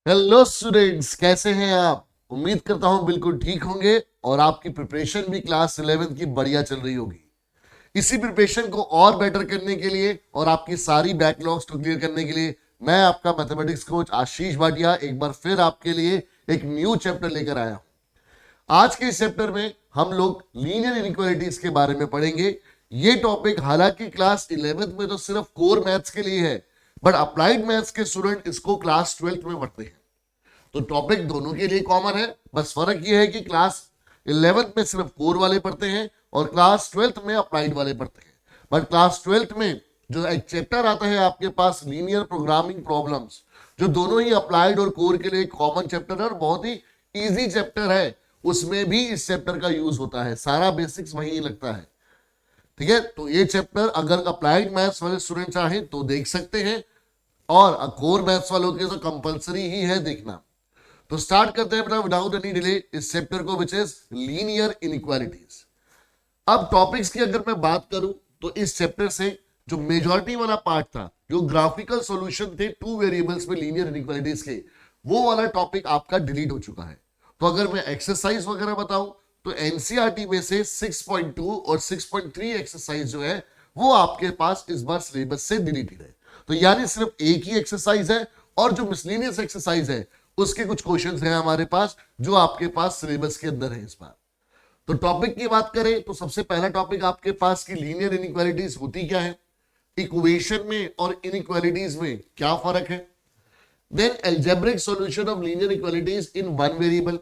Hello students, कैसे हैं आप? उम्मीद करता हूं बिल्कुल ठीक होंगे और आपकी प्रिपरेशन भी क्लास 11 की बढ़िया चल रही होगी। इसी प्रिपरेशन को और बेटर करने के लिए और आपकी सारी बैकलॉग्स को क्लियर करने के लिए मैं आपका मैथमेटिक्स कोच आशीष भाटिया एक बार फिर आपके लिए एक न्यू चैप्टर लेकर आया हूं। आज के इस चैप्टर में हम लोग लीनियर इनइक्वालिटीज के बारे में पढ़ेंगे। ये टॉपिक हालांकि क्लास 11th में तो सिर्फ कोर मैथ्स के लिए है, बट अप्लाइड मैथ्स के स्टूडेंट इसको क्लास 12th में पढ़ते हैं। तो टॉपिक दोनों के लिए कॉमन है, बस फर्क ये है कि क्लास 11th में सिर्फ कोर वाले पढ़ते हैं और क्लास 12th में अप्लाइड वाले पढ़ते हैं। बट क्लास 12th में जो एक चैप्टर आता है आपके पास लीनियर प्रोग्रामिंग प्रॉब्लम्स, जो दोनों ही अप्लाइड और कोर के लिए कॉमन चैप्टर है और बहुत ही इजी चैप्टर है, उसमें भी इस चैप्टर का यूज होता है। सारा बेसिक्स वहीं लगता है। ठीक है, तो ये चैप्टर अगर अप्लाइड मैथ्स वाले स्टूडेंट चाहें तो देख सकते हैं और कोर मैथ्स वालों के तो कंपलसरी ही है देखना। तो स्टार्ट करते हैं विदाउट एनी डिले इस चैप्टर को, विच इज लीनियर इनइक्वालिटीज। अब टॉपिक्स की अगर मैं बात करूं तो इस चैप्टर से जो मेजॉरिटी वाला पार्ट था, जो ग्राफिकल सॉल्यूशन थे टू वेरिएबल्स में लीनियर इनइक्वालिटीज के, वो वाला टॉपिक आपका डिलीट हो चुका है। तो अगर मैं एक्सरसाइज वगैरह बताऊं तो एनसीईआरटी में से 6.2 और 6.3 एक्सरसाइज जो है वो आपके पास इस बार सिलेबस से डिलीटेड है। तो यानी सिर्फ एक ही एक्सरसाइज है और जो मिसलेनियस एक्सरसाइज है उसके कुछ क्वेश्चंस हैं हमारे पास जो आपके पास सिलेबस के अंदर है इस बार। तो टॉपिक की बात करें तो सबसे पहला टॉपिक आपके पास की लीनियर इनइक्वालिटीज होती क्या है, इक्वेशन में और इनइक्वालिटीज में क्या फर्क है, then algebraic solution of linear equalities in one variable.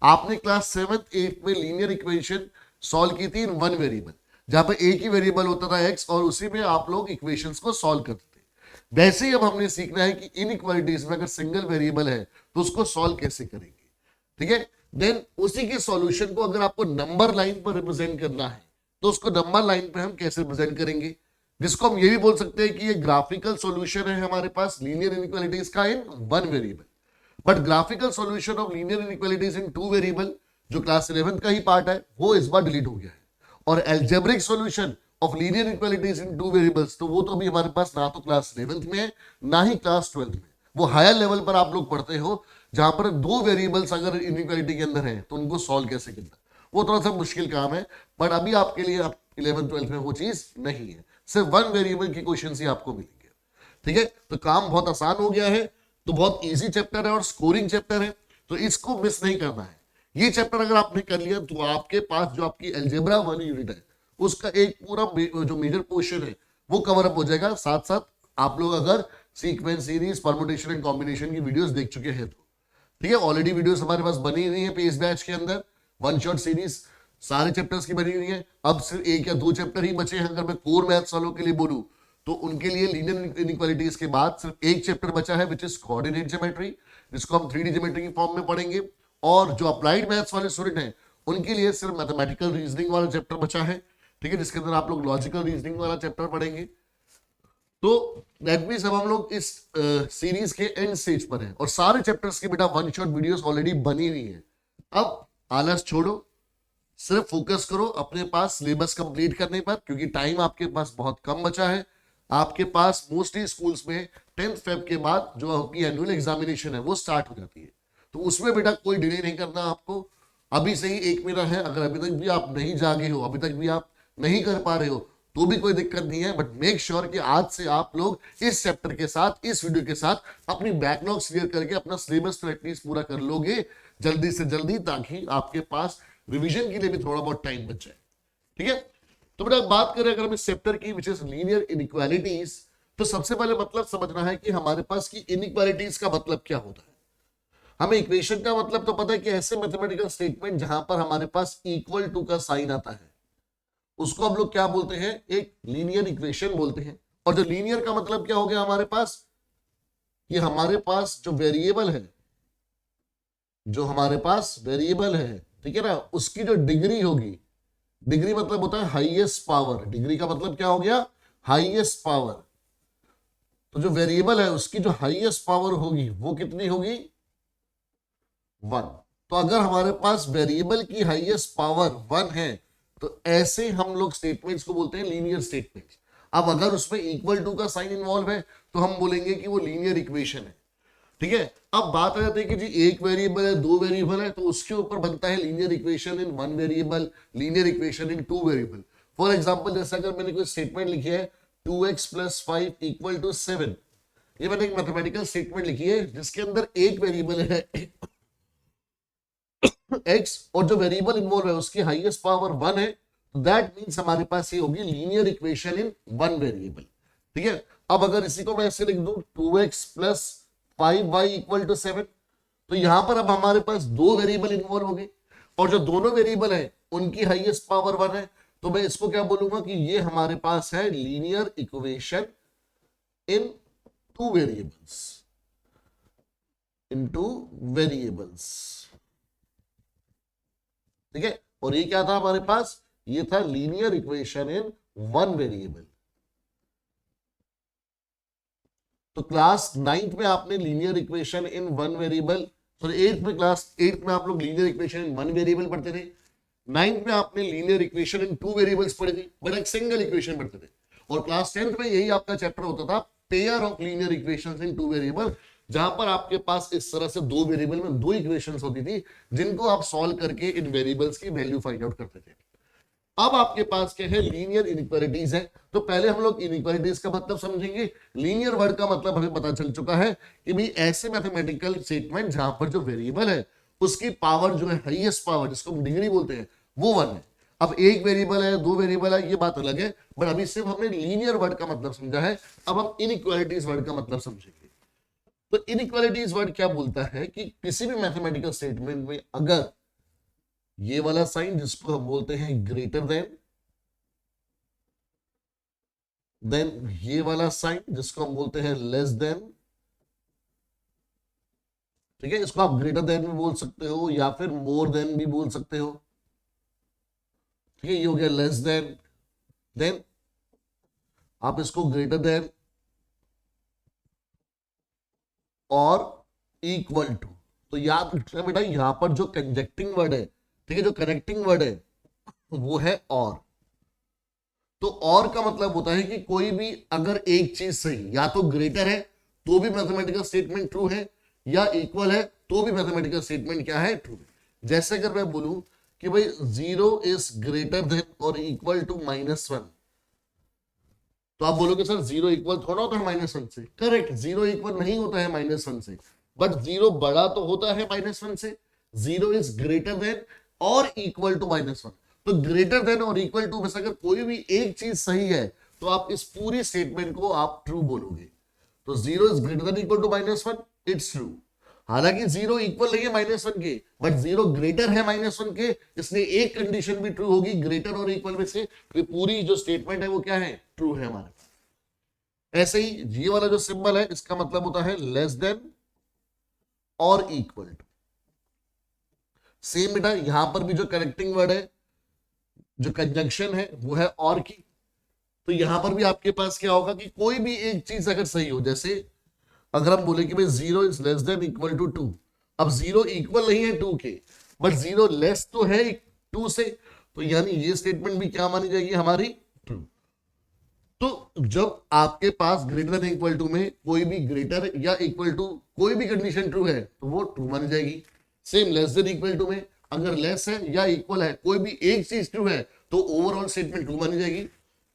आपने क्लास 7th 8th में लीनियर इक्वेशन सॉल्व की थी इन वन वेरिएबल, जहां पे एक ही वेरिएबल होता था एक्स और उसी में आप लोग इक्वेशंस को सॉल्व करते थे। वैसे ही अब हमने सीखना है कि इनइक्वालिटीज में अगर सिंगल वेरिएबल है तो उसको सॉल्व कैसे करेंगे। ठीक है, देन उसी के सॉल्यूशन को अगर आपको नंबर लाइन पर रिप्रेजेंट करना है तो उसको नंबर लाइन पे हम कैसे रिप्रेजेंट करेंगे, जिसको हम ये भी बोल सकते हैं कि ये ग्राफिकल सॉल्यूशन है हमारे पास लीनियर इनइक्वालिटीज का इन one variable. But graphical solution of linear inequalities in two variable जो क्लास 11th का ही पार्ट है वो इस बार डिलीट हो गया है। और algebraic solution of linear inequalities in two variables तो वो तो अभी हमारे पास ना तो क्लास 11th में है ना ही क्लास 12th में। वो हायर लेवल पर आप लोग पढ़ते हो जहां पर दो वेरिएबल्स अगर इनइक्वालिटी के अंदर है तो उनको सॉल्व कैसे करना, वो थोड़ा सा मुश्किल काम है। बट अभी आपके लिए 11th 12th में वो चीज नहीं है, सिर्फ वन वेरिएबल की क्वेश्चन ही आपको मिलेंगे। ठीक है, तो काम बहुत आसान हो गया है। तो बहुत इजी चैप्टर है और स्कोरिंग चैप्टर है, तो इसको मिस नहीं करना है। ये चैप्टर अगर आपने कर लिया तो आपके पास जो आपकी अलजेब्रा वाली यूनिट है उसका एक पूरा जो मेजर पोर्शन है वो कवर अप हो जाएगा। साथ साथ आप लोग अगर sequence series permutation and combination की वीडियोस देख चुके हैं तो ठीक है, ऑलरेडी वीडियोस हमारे पास बनी हुई है पेज बैच के अंदर, वन शॉट सीरीज सारे चैप्टर्स की बनी हुई है। अब सिर्फ एक या दो चैप्टर ही बचे हैं। अगर मैं कोर मैथ्स वालों के लिए बोलूं तो उनके लिए लीनियर इनइक्वालिटीज के बाद सिर्फ एक चैप्टर बचा है विच इज कोऑर्डिनेट ज्योमेट्री, जिसको हम 3D ज्योमेट्री की फॉर्म में पढ़ेंगे। और जो अप्लाइड मैथ्स वाले स्टूडेंट हैं उनके लिए सिर्फ मैथमेटिकल रीजनिंग वाला चैप्टर बचा है। ठीक है, जिसके अंदर आप लोग लॉजिकल रीजनिंग वाला चैप्टर पढ़ेंगे। तो दैट मींस अब हम लोग इस सीरीज के एंड स्टेज पर हैं और सारे चैप्टर्स की बेटा वन शॉट वीडियोस ऑलरेडी बनी हुई है। अब आलस छोड़ो, सिर्फ फोकस करो अपने पास सिलेबस कंप्लीट करने पर, क्योंकि टाइम आपके पास बहुत कम बचा है। आपके पास मोस्टली स्कूल्स में 10th फेब के बाद जो आपकी एनुअल एग्जामिनेशन है वो स्टार्ट हो जाती है, तो उसमें बेटा कोई डिले नहीं करना आपको। अभी से ही एक महीना है, अगर अभी तक भी आप नहीं जागे हो, अभी तक भी आप नहीं कर पा रहे हो तो भी कोई दिक्कत नहीं है। बट मेक श्योर कि आज से आप लोग इस चैप्टर के साथ, इस वीडियो के साथ अपनी बैकलॉग क्लियर करके अपना सिलेबस तो एटलीस्ट पूरा कर लोगे जल्दी से जल्दी, ताकि आपके पास रिवीजन के लिए भी थोड़ा बहुत टाइम बच जाए। ठीक है, तो बेटा बात करें अगर हम इस चैप्टर की विच इज लीनियर इनइक्वालिटीज, तो सबसे पहले मतलब समझना है कि हमारे पास की इनइक्वालिटीज का मतलब क्या होता है। हमें इक्वेशन का मतलब तो पता है कि ऐसे मैथमेटिकल स्टेटमेंट जहां पर हमारे पास इक्वल टू का साइन आता है उसको हम लोग क्या बोलते हैं, एक लीनियर इक्वेशन बोलते हैं। और जो लीनियर का मतलब क्या हो गया हमारे पास, कि हमारे पास जो वेरिएबल है, जो हमारे पास वेरिएबल है, ठीक है ना, उसकी जो डिग्री होगी, डिग्री मतलब होता है हाईएस्ट पावर, डिग्री का मतलब क्या हो गया, हाईएस्ट पावर। तो जो वेरिएबल है उसकी जो हाईएस्ट पावर होगी वो कितनी होगी, 1। तो अगर हमारे पास वेरिएबल की हाईएस्ट पावर 1 है तो ऐसे हम लोग स्टेटमेंट्स को बोलते हैं लीनियर स्टेटमेंट्स। अब अगर उसमें इक्वल टू का साइन इन्वॉल्व है तो हम बोलेंगे कि वो लीनियर इक्वेशन है। ठीक है, अब बात आ जाती है कि जी एक वेरिएबल है, दो वेरिएबल है, तो उसके ऊपर बनता है linear equation in one variable, linear equation in two variable. For example जैसे अगर मैंने कोई स्टेटमेंट लिखी है 2x + 5 = 7, ये मैंने एक मैथमेटिकल स्टेटमेंट लिखी है जिसके अंदर एक वेरिएबल है x और जो वेरिएबल इन्वॉल्व है उसकी हाईएस्ट पावर 1 है, दैट मींस हमारे पास ये होगी linear equation in one variable. ठीक है, अब अगर इसी को मैं ऐसे लिख दूं 2x + 5y = 7, तो यहां पर अब हमारे पास दो वेरिएबल इन्वॉल्व हो गए और जो दोनों वेरिएबल है उनकी हाईएस्ट पावर 1 है, तो मैं इसको क्या बोलूंगा कि ये हमारे पास है linear equation in two variables, in two variables. ठीक है, और ये क्या था हमारे पास, ये था linear equation in one variable. तो क्लास 9th में आपने linear equation in one variable, sorry 8th में, क्लास 8th में आप लोग linear equation in one variable पढ़ते थे, 9th में आपने linear equation in two variables पढ़ी थी, बट एक सिंगल इक्वेशन पढ़ते थे। और क्लास 10th में यही आपका चैप्टर होता था pair of linear equations in two variable, जहां पर आपके पास इस तरह से दो वेरिएबल में दो इक्वेशंस होती थी जिनको आप सॉल्व करके इन वेरिएबल्स की वैल्यू फाइंड आउट करते थे। अब आपके पास क्या है, लीनियर इनइक्वालिटीज है। तो पहले हम लोग इनइक्वालिटीज का मतलब समझेंगे। लीनियर वर्ड का मतलब हमें पता चल चुका है कि भाई ऐसे मैथमेटिकल स्टेटमेंट जहां पर जो वेरिएबल है उसकी पावर जो है हाईएस्ट पावर, जिसको हम डिग्री बोलते हैं, वो 1 है। अब एक वेरिएबल है, दो वेरिएबल है, ये बात अलग है, बट अभी सिर्फ हमने लीनियर वर्ड का मतलब समझा है। अब हम इनइक्वालिटीज वर्ड का मतलब समझेंगे। तो इनइक्वालिटीज वर्ड क्या बोलता है कि किसी भी मैथमेटिकल स्टेटमेंट में अगर ये वाला साइन जिसको हम बोलते हैं ग्रेटर देन ये वाला साइन जिसको हम बोलते हैं लेस देन, ठीक है, इसको आप ग्रेटर देन भी बोल सकते हो या फिर मोर देन भी बोल सकते हो। ठीक है, ये हो गया लेस देन आप इसको ग्रेटर देन और इक्वल टू। तो याद रखना बेटा, यहां पर जो कंजक्टिंग वर्ड है, ठीक है, जो कनेक्टिंग वर्ड है वो है और। तो और का मतलब होता है कि कोई भी अगर एक चीज सही, या तो ग्रेटर है तो भी मैथमेटिकल स्टेटमेंट ट्रू है, या इक्वल है तो भी मैथमेटिकल स्टेटमेंट क्या है, ट्रू है। जैसे अगर मैं बोलूं कि भाई 0 इज ग्रेटर देन और इक्वल टू -1, तो आप बोलोगे सर 0 इक्वल थोड़ा होता है -1 से। करेक्ट, 0 इक्वल नहीं होता है -1 से, बट 0 बड़ा तो होता है -1 से। 0 इज ग्रेटर देन और इक्वल टू -1। तो ग्रेटर देन और इक्वल टू में से अगर कोई भी एक चीज सही है तो आप इस पूरी स्टेटमेंट को आप ट्रू बोलोगे। तो 0 is greater than equal to -1, it's true. हालांकि 0 इक्वल नहीं है -1 के, बट 0 ग्रेटर है -1 के, इसलिए एक कंडीशन भी ट्रू होगी ग्रेटर और इक्वल में से, तो पूरी जो स्टेटमेंट है वो क्या है, ट्रू है हमारे पास। ऐसे ही ये वाला जो सिंबल है इसका मतलब होता है लेस देन और इक्वल टू। सेम बेटा यहां पर भी जो कनेक्टिंग वर्ड है, जो कंजंक्शन है, वो है और की। तो यहां पर भी आपके पास क्या होगा कि कोई भी एक चीज अगर सही हो, जैसे अगर हम बोले कि भाई 0 is less than equal to 2, अब 0 इक्वल नहीं है 2 के, बट 0 लेस तो है 2 से, तो यानी ये स्टेटमेंट भी क्या मानी जाएगी, हमारी ट्रू। तो जब आपके पास ग्रेटर देन इक्वल टू में कोई भी ग्रेटर या इक्वल टू कोई भी कंडीशन ट्रू है तो वो ट्रू मानी जाएगी। Same less than equal to में अगर लेस है या इक्वल है, कोई भी एक चीज ट्रू है तो ओवरऑल स्टेटमेंट ट्रू मानी जाएगी।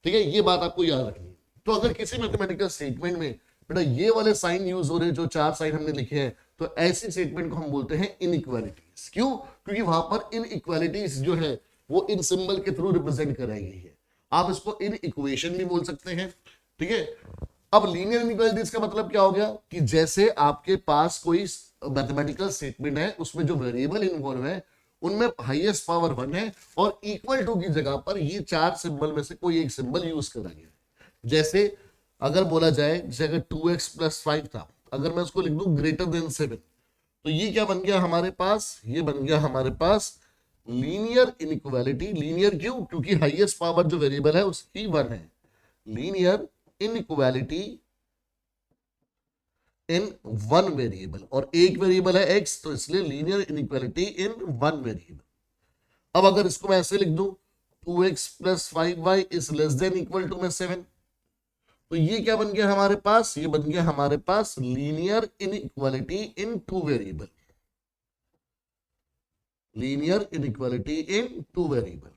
ठीक है, ये बात आपको याद रखनी है। तो अगर किसी मैथमेटिकल स्टेटमेंट में बेटा ये वाले साइन यूज हो रहे हैं, जो 4 साइन हमने लिखे हैं, तो ऐसी स्टेटमेंट को हम बोलते हैं इनइक्वालिटीज। क्यों? क्योंकि वहां पर इनइक्वालिटीज जो है वो इन सिंबल के थ्रू रिप्रेजेंट कराई गई है। आप इसको इन इक्वेशन भी बोल सकते हैं। ठीक है, अब लीनियर इनइक्वालिटीज का मतलब क्या हो गया कि जैसे आपके पास कोई मैथमेटिकल स्टेटमेंट है, उसमें जो वेरिएबल इन्वॉल्व है उनमें हाईएस्ट पावर 1 है और इक्वल टू की जगह पर ये 4 सिंबल में से कोई एक सिंबल यूज करा गया। जैसे अगर बोला जाए, जैसे अगर 2x + 5 था, अगर मैं उसको लिख दूं ग्रेटर देन 7, तो ये क्या बन गया हमारे पास, ये बन गया हमारे पास लीनियर इनइक्वालिटी। लीनियर क्यों? क्योंकि हाईएस्ट पावर जो वेरिएबल है उसकी 1 है। लीनियर इनइक्वालिटी इन वन वेरिएबल, और एक वेरिएबल है x, तो इसलिए लीनियर इनइक्वालिटी इन वन वेरिएबल। अब अगर इसको मैं ऐसे लिख दूं 2x + 5y is less than equal to में 7, तो ये क्या बन गया हमारे पास, ये बन गया हमारे पास linear inequality in two variable, linear inequality in two variable.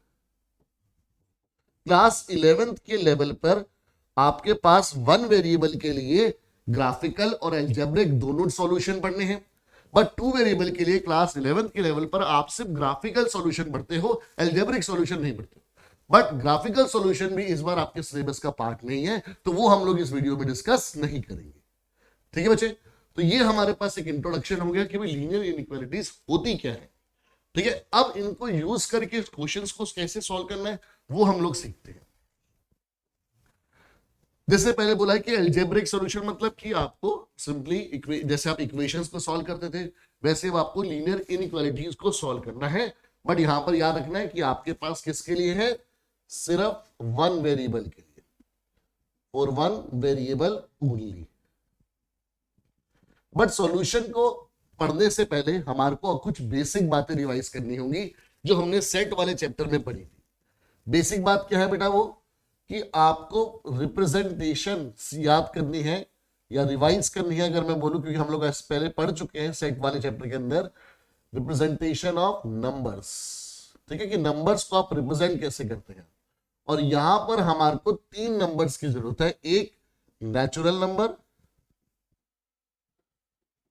Class 11th के लेवल पर आपके पास वन वेरिएबल के लिए ग्राफिकल और एल्जेब्रिक दोनों सॉल्यूशन पढ़ने हैं, बट टू वेरिएबल के लिए क्लास 11th के लेवल पर आप सिर्फ ग्राफिकल सॉल्यूशन पढ़ते हो, एल्जेब्रिक सॉल्यूशन नहीं पढ़ते। बट ग्राफिकल सॉल्यूशन भी इस बार आपके सिलेबस का पार्ट नहीं है, तो वो हम लोग इस वीडियो में डिस्कस नहीं करेंगे। ठीक है बच्चे, तो ये हमारे पास एक इंट्रोडक्शन हो गया कि भाई लीनियर इनइक्वालिटीज होती क्या है। ठीक है, अब इनको यूज करके क्वेश्चंस को कैसे सॉल्व करना है वो हम लोग सीखते हैं। जैसे पहले बोला है कि एल्जेब्रिक सॉल्यूशन मतलब कि आपको सिंपली जैसे आप इक्वेशंस को सॉल्व करते थे वैसे अब आपको लीनियर इनइक्वालिटीज को सॉल्व करना है। बट यहां पर याद रखना है कि आपके पास किसके लिए है, सिर्फ वन वेरिएबल के लिए, और one variable only. But solution को पढ़ने से पहले हमारे को कुछ बेसिक बातें रिवाइज करनी होंगी जो हमने सेट वाले चैप्टर में पढ़ी थी। बेसिक बात क्या है बेटा, वो कि आपको रिप्रेजेंटेशन याद करनी है या रिवाइज करनी है अगर मैं बोलूं, क्योंकि हम लोग पहले पढ़ चुके हैं सेट वाले चैप्टर के अंदर रिप्रेजेंटेशन ऑफ नंबर्स। ठीक है, कि नंबर्स को आप रिप्रेजेंट कैसे करते हैं। और यहां पर हमारे को तीन नंबर्स की जरूरत है, एक नेचुरल नंबर,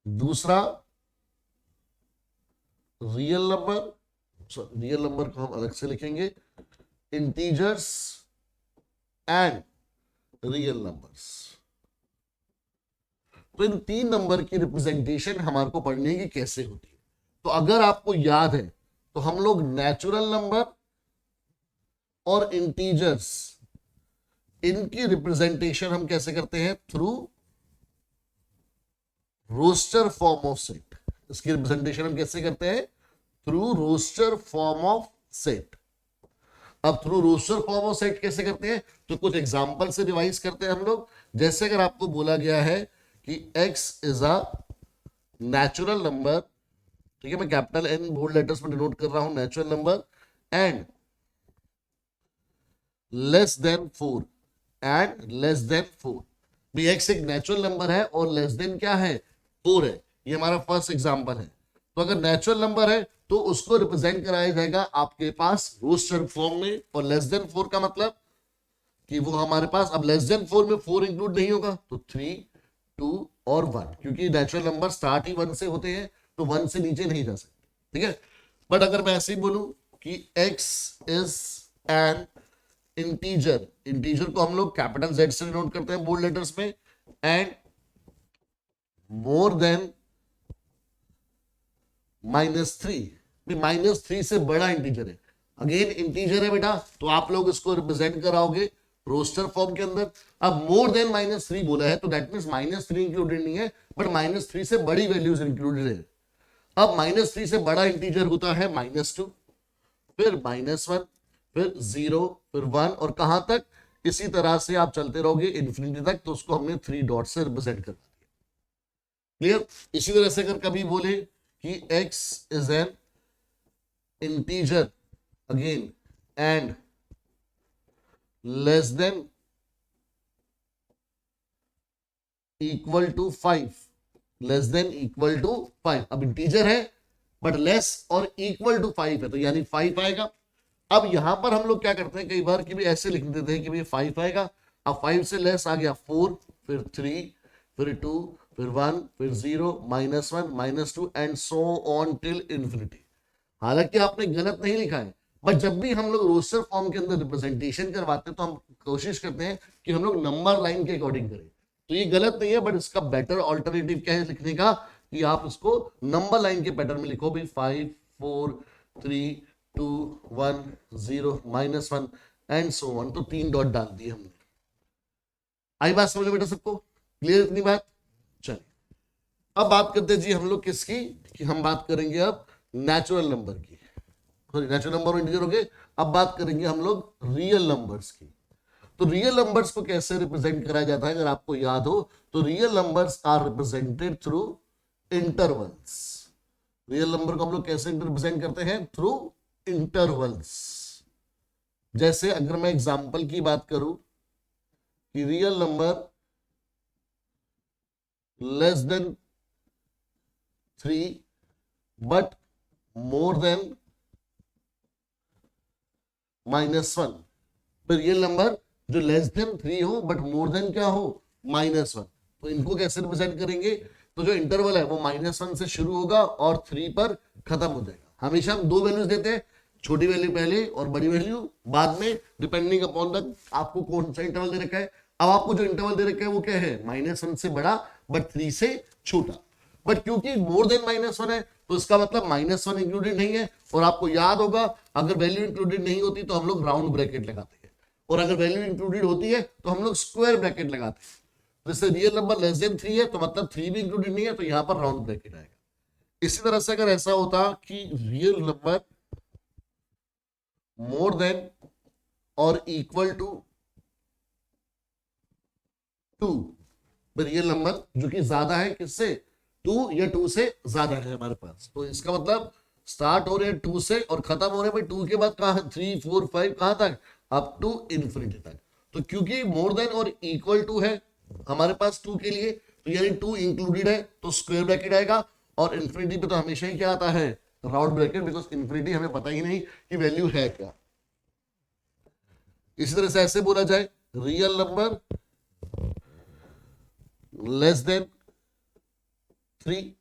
दूसरा रियल नंबर, रियल नंबर को हम अलग से लिखेंगे, इंटीजर्स एंड रियल नंबर्स। तो इन तीन नंबर की रिप्रेजेंटेशन हमारे को पढ़ने की कैसे होती है। तो अगर आपको याद है तो हम लोग नेचुरल नंबर और इंटीजर्स इनकी रिप्रेजेंटेशन हम कैसे करते हैं, through roster form of set. इसकी रिप्रेजेंटेशन हम कैसे करते हैं, through roster form of set. अब through roster form of set कैसे करते हैं, तो कुछ एग्जांपल से रिवाइज करते हैं हम लोग। जैसे अगर आपको बोला गया है कि x is a natural number, ठीक है, मैं कैपिटल N बोल्ड लेटर्स में डिनोट कर रहा हूं, natural number and less then 4, and less then 4। भी x एक नेचुरल नंबर है और लेस देन क्या है, 4 है। ये हमारा फर्स्ट एग्जांपल है। तो अगर नेचुरल नंबर है तो उसको रिप्रेजेंट कराया जाएगा आपके पास रोस्टर फॉर्म में, और लेस देन 4 का मतलब कि वो हमारे पास, अब लेस देन 4 में 4 इंक्लूड नहीं होगा तो 3, 2 और 1, क्योंकि नेचुरल नंबर स्टार्ट ही 1 से होते हैं तो 1 से नीचे नहीं जा सकते। ठीक है, बट अगर मैं ऐसे ही बोलूं कि x is an integer, integer को हम लोग कैपिटल Z से डिनोट करते हैं बोल्ड लेटर्स में, एंड मोर देन -3, -3 से बड़ा इंटीजर है। अगेन इंटीजर है बेटा, तो आप लोग इसको रिप्रेजेंट कराओगे रोस्टर फॉर्म के अंदर। अब मोर देन -3 बोला है तो दैट मींस -3 इंक्लूडेड नहीं है, बट -3 से बड़ी वैल्यूज इंक्लूडेड है। अब -3 से बड़ा इंटीजर होता है -2, फिर -1, फिर 0, फिर 1, और कहां तक, इसी तरह से आप चलते रहोगे इन्फिनिटी तक। तो उसको हमने 3 डॉट से रिप्रेजेंट कर दिया। क्लियर। इसी तरह से अगर कभी बोले कि x is an integer again and less than equal to 5, less than equal to 5। अब इंटीजर है बट लेस और इक्वल टू 5 है तो यानी 5 आएगा। अब यहां पर हम लोग क्या करते हैं, कई बार कि भी ऐसे लिख देते हैं कि भाई 5 आएगा। अब 5 से लेस आ गया 4, फिर 3, फिर 2, फिर 1, फिर 0, -1, -2 and so on till infinity. हालांकि आपने गलत नहीं लिखा है, बट जब भी हम लोग रोस्टर फॉर्म के अंदर रिप्रेजेंटेशन करवाते हैं तो हम कोशिश करते हैं कि हम लोग नंबर लाइन के अकॉर्डिंग करें। तो ये गलत नहीं है, बट इसका बेटर ऑल्टरनेटिव क्या है लिखने का, कि आप इसको नंबर लाइन के पैटर्न में लिखो भी 5, 4, 3, 2, 1, 0, -1 एंड सो ऑन। तो 3 डॉट डाल दिए हमने। आई बात समझ में बेटा सबको, क्लियर इतनी बात। चलिए अब बात करते हैं जी हम लोग किसकी, कि हम बात करेंगे अब नेचुरल नंबर की। सॉरी, नेचुरल नंबर और इंटीजर हो गए। अब बात करेंगे हम लोग रियल नंबर्स की। तो रियल नंबर्स को कैसे रिप्रेजेंट कराया जाता है, अगर आपको याद हो तो real numbers are represented through intervals. Real number को हम लोग कैसे रिप्रेजेंट करते हैं, थ्रू इंटरवल्स। जैसे अगर मैं एग्जांपल की बात करूं कि real number less than 3 but more than -1। फिर रियल नंबर जो लेस देन 3 हो बट मोर देन क्या हो, -1। तो इनको कैसे रिप्रेजेंट करेंगे, तो जो इंटरवल है वो -1 से शुरू होगा और 3 पर खत्म हो जाएगा। हमेशा हम दो वैल्यूज देते हैं, छोटी वैल्यू पहले और बड़ी वैल्यू बाद में, डिपेंडिंग अपॉन द आपको कौन सा इंटरवल दे रखा है। अब आपको जो इंटरवल दे रखा है वो क्या है, -1 से बड़ा बट 3 से छोटा। बट क्योंकि मोर देन -1 है तो इसका मतलब -1 इंक्लूडेड नहीं है। और आपको याद होगा अगर वैल्यू इंक्लूडेड नहीं होती तो हम लोग राउंड ब्रैकेट लगाते हैं, और अगर वैल्यू इंक्लूडेड होती है तो हम लोग स्क्वायर ब्रैकेट लगाते हैं। जैसे रियल नंबर लेस देन 3 है तो मतलब 3 भी इंक्लूडेड नहीं है, तो यहां पर राउंड ब्रैकेट आएगा। इसी तरह से अगर ऐसा होता कि रियल नंबर मोर देन और इक्वल टू 2, रियल नंबर जो कि ज्यादा है किससे, 2 या 2 से ज्यादा है हमारे पास, तो इसका मतलब स्टार्ट हो रहे हैं 2 से और खत्म हो रहे हैं भाई 2 के बाद कहां, 3 4 5 कहां तक, अप टू इन्फिनिटी तक। तो क्योंकि मोर देन और इक्वल टू है हमारे पास 2 के लिए, तो यानी 2 इंक्लूडेड है तो स्क्वायर ब्रैकेट आएगा, और इन्फिनिटी पे तो हमेशा ही क्या आता है, राउंड ब्रैकेट, बिकॉज इन्फिनिटी हमें पता ही नहीं कि वैल्यू है क्या। इसी तरह से ऐसे बोला जाए रियल नंबर लेस देन 3,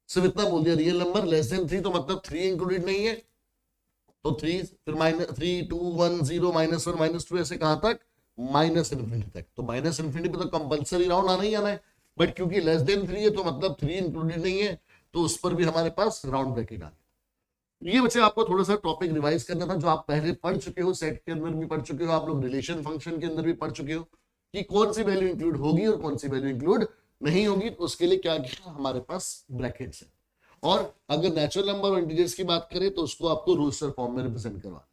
सिर्फ इतना बोल दिया, रियल नंबर लेस देन 3 तो मतलब 3 इंक्लूडेड नहीं है, तो 3 फिर -3 2 1 0 -1 -2 ऐसे कहां तक, माइनस इन्फिनिटी तक। तो माइनस इन्फिनिटी पे तो कंपलसरी राउंड आना ही आना है, बट क्योंकि लेस देन 3 है तो मतलब 3 इंक्लूडेड नहीं है, तो उस पर भी हमारे पास राउंड ब्रैकेट आ गया। ये बच्चे आपको थोड़ा सा टॉपिक रिवाइज करना था, जो आप पहले पढ़ चुके हो, सेट के अंदर भी पढ़ चुके हो, आप लोग रिलेशन फंक्शन के अंदर भी पढ़ चुके हो कि कौन सी वैल्यू इंक्लूड होगी और कौन सी वैल्यू इंक्लूड नहीं होगी। तो उसके लिए क्या किया, हमारे पास ब्रैकेट्स है। और अगर नेचुरल नंबर और इंटीजर्स की बात करें तो उसको आपको रोस्टर फॉर्म में रिप्रेजेंट करवाना है,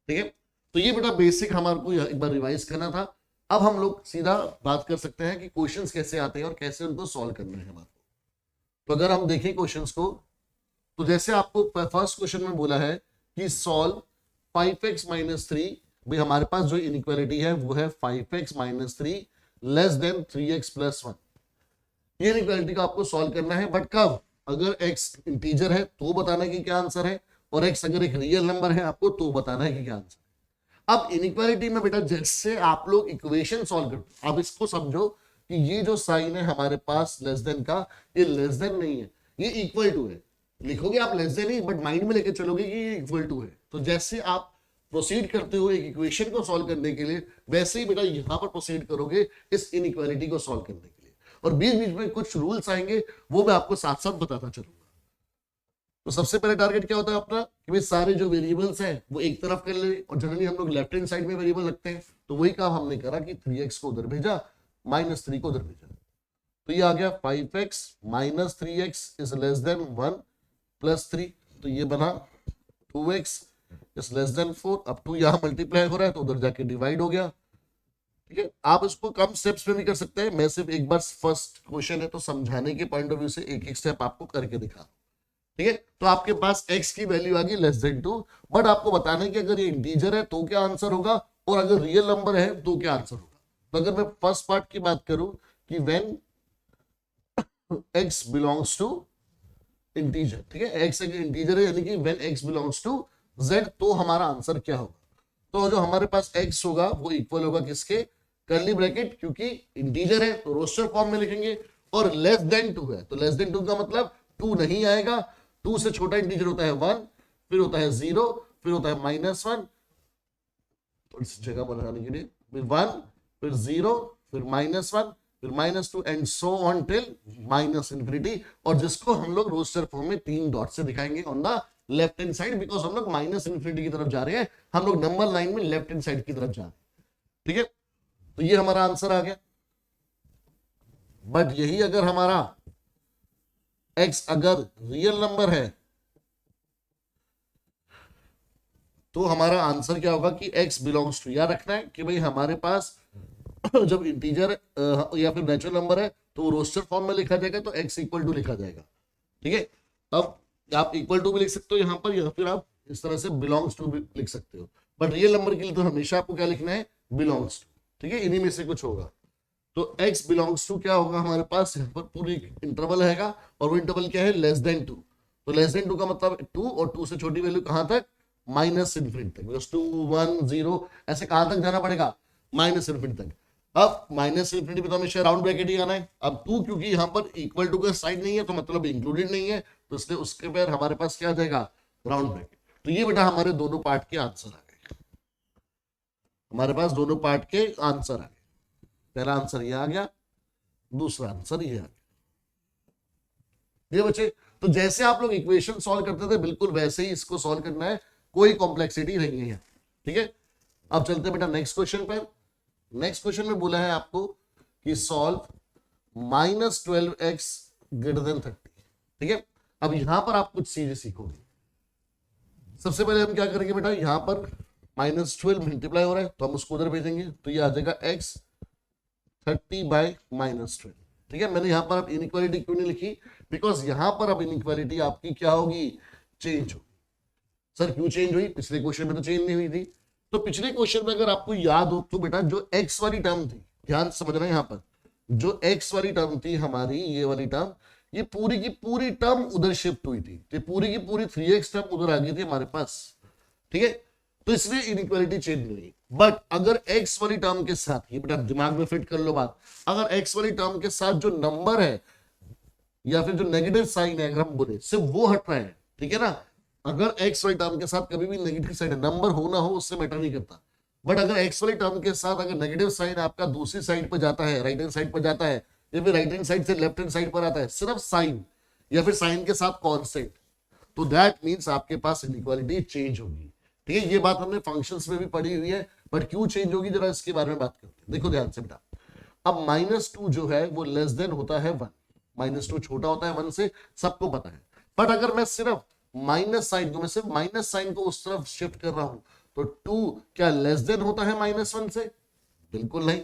ठीक है। तो ये बेटा बेसिक हमारे को एक बार रिवाइज करना था। अब हम लोग सीधा बात कर सकते हैं कि क्वेश्चंस कैसे आते हैं और कैसे उनको सॉल्व करना है हमारे को। तो अगर हम देखें क्वेश्चंस को, तो जैसे आपको फर्स्ट क्वेश्चन में बोला है कि सॉल्व 5x - 3, भाई हमारे पास जो इनइक्वालिटी है वो है 5x - 3 लेस देन 3x + 1। ये इनइक्वालिटी को आपको सॉल्व करना है, बट कब, अगर x इंटीजर है तो बताना है कि क्या आंसर है, और x अगर एक रियल नंबर है आपको तो बताना है कि क्या आंसर है। अब इनइक्वालिटी में बेटा जैसे आप लोग इक्वेशन सॉल्व करते, आप इसको समझो कि ये जो साइन है हमारे पास लेस देन का, ये लेस देन नहीं है, ये इक्वल टू है। लिखोगे आप लेस देन ही, बट माइंड में लेके चलोगे कि ये इक्वल टू है। तो जैसे आप प्रोसीड करते हो एक इक्वेशन को सॉल्व करने के लिए, वैसे ही बेटा यहां पर प्रोसीड करोगे इस इनइक्वालिटी को सॉल्व करने के लिए। और बीच बीच में कुछ रूल्स आएंगे, वो मैं आपको साथ साथ बताता चलूंगा। तो सबसे पहले टारगेट क्या होता है अपना, कि भाई सारे जो वेरिएबल्स हैं वो एक तरफ कर ले, और जनरली हम लोग लेफ्ट हैंड साइड में वेरिएबल रखते हैं, तो वही काम हमने करा कि 3x को उधर भेजा, -3 को उधर भेजा। तो ये आ गया 5x - 3x is less then 1 + 3, तो ये बना 2x इज लेस देन 4। अब 2 यहां मल्टीप्लाई हो रहा है तो उधर जाके डिवाइड हो गया, ठीक है। आप इसको कम स्टेप्स में भी कर सकते हैं, मैं सिर्फ एक बार फर्स्ट क्वेश्चन है तो समझाने के पॉइंट ऑफ व्यू से एक एक स्टेप आपको करके दिखा, ठीक है। तो आपके पास x की वैल्यू आ गई लेस देन 2, बट आपको बताना है कि अगर ये इंटीजर है तो क्या आंसर होगा, और अगर रियल नंबर है तो क्या आंसर होगा। तो अगर मैं फर्स्ट पार्ट की बात करूं कि when x belongs to integer, ठीक है, x एक इंटीजर है, यानी कि when x belongs to z, तो हमारा आंसर क्या होगा। तो जो हमारे पास x होगा वो इक्वल होगा किसके, कर्ली ब्रैकेट, क्योंकि इंटीजर है तो रोस्टर फॉर्म में लिखेंगे, और लेस देन 2 है तो लेस देन 2 का मतलब 2 नहीं आएगा। 2 से छोटा इंटीजर होता है 1, फिर होता है 0, फिर होता है -1, तो इस जगह बनाने के लिए फिर 1, फिर 0, फिर -1, फिर -2 and so on till -infinity. और जिसको हम लोग रोस्टर फॉर्म में 3 डॉट से दिखाएंगे on the left hand side, because हम लोग -इन्फिनिटी की तरफ जा रहे हैं, हम लोग नंबर लाइन में लेफ्ट हैंड साइड की तरफ जा रहे हैं, ठीक है। तो ये हमारा आंसर आ गया। बट यही अगर हमारा x अगर रियल नंबर है तो हमारा आंसर क्या होगा कि x बिलोंग्स टू, याद रखना है कि भाई हमारे पास जब इंटीजर या फिर नेचुरल नंबर है तो रोस्टर फॉर्म में लिखा जाएगा, तो x इक्वल टू लिखा जाएगा, ठीक है। अब आप इक्वल टू भी लिख सकते हो यहाँ पर, या फिर आप इस तरह से बिलोंग्स टू भी लिख सकते हो, बट रियल नंबर के लिए तो हमेशा आपको क्या लिखना है, बिलोंग्स टू, ठीक है, इन्हीं में से कुछ होगा। तो x बिलोंग्स टू क्या होगा हमारे पास, यहाँ पर पूरी इंटरवल रहेगा और वो इंटरवल क्या है, लेस देन 2। तो लेस देन 2 का मतलब 2 और 2 से छोटी वैल्यू कहां तक, माइनस इन्फिनिटी तक। बिकॉज 2 1 0 ऐसे कहां तक जाना पड़ेगा, माइनस इन्फिनिटी तक। अब माइनस इन्फिनिटी पे तो हमेशा राउंड ब्रैकेट ही आना है। अब 2 क्योंकि यहाँ पर इक्वल टू का साइन नहीं है तो मतलब इंक्लूडेड नहीं है, तो इसलिए उसके पर हमारे पास क्या आ जाएगा, राउंड ब्रैकेट। तो ये बेटा हमारे दोनों पार्ट के आंसर आ गए, हमारे पास दोनों पार्ट के आंसर आ गए। पहला आंसर ये आ गया, दूसरा आंसर ये आ गया। ये बच्चे, तो जैसे आप लोग इक्वेशन सॉल्व करते थे बिल्कुल वैसे ही इसको सॉल्व करना है, कोई कॉम्प्लेक्सिटी नहीं है। ठीक है, अब चलते हैं बेटा नेक्स्ट क्वेश्चन पर। नेक्स्ट क्वेश्चन में बोला है आपको कि सॉल्व -12x ग्रेटर देन 30। ठीक है, अब यहां पर आप कुछ चीजें सीखोगे। सबसे पहले हम क्या करेंगे बेटा, यहां पर -12 मल्टीप्लाई हो रहा है तो हम उसको उधर भेजेंगे, तो ये आ जाएगा x 30/-12। ठीक है, मैंने यहां पर अब इनइक्वालिटी क्यों नहीं लिखी, बिकॉज यहां पर अब इनइक्वालिटी आपकी क्या होगी, चेंज होगी। सर क्यों चेंज हुई, पिछले क्वेश्चन में तो चेंज नहीं हुई थी। तो पिछले क्वेश्चन में अगर आपको याद हो तो बेटा जो x वाली टर्म थी, ध्यान से समझना, यहां पर जो x वाली टर्म थी हमारी, ये वाली टर्म, ये पूरी की पूरी टर्म उधर शिफ्ट हुई थी, तो पूरी की पूरी 3x टर्म उधर आ गई थी हमारे पास। ठीक है, तो इसलिए इनइक्वालिटी चेंज नहीं हुई। बट अगर x वाली टर्म के साथ, ये बेटा दिमाग में फिट कर लो बात, अगर x वाली टर्म के साथ जो नंबर है या फिर जो नेगेटिव साइन है, अगर हम बोले सिर्फ वो हट रहा है, ठीक है ना, अगर x वाली टर्म के साथ कभी भी नेगेटिव साइन है, नंबर हो ना हो उससे मैटर नहीं करता। बट अगर x वाली टर्म के साथ अगर नेगेटिव साइन आपका दूसरी साइड पर जाता है, राइट हैंड साइड पर जाता है, या फिर राइट हैंड साइड से लेफ्ट हैंड साइड पर आता है, सिर्फ साइन या फिर साइन के साथ कॉन्स्टेंट, तो दैट मीन्स आपके पास इनइक्वालिटी चेंज होगी। ठीक है, ये बात हमने फंक्शंस में भी पढ़ी हुई है, बट क्यों चेंज होगी जरा इसके बारे में बात करते हैं। देखो ध्यान से बेटा, अब -2 जो है वो लेस देन होता है 1, -2 छोटा होता है 1 से, सबको पता है। बट अगर मैं सिर्फ माइनस साइन को, मैं सिर्फ माइनस साइन को उस तरफ शिफ्ट कर रहा हूं, तो 2 क्या लेस देन होता है -1 से, बिल्कुल नहीं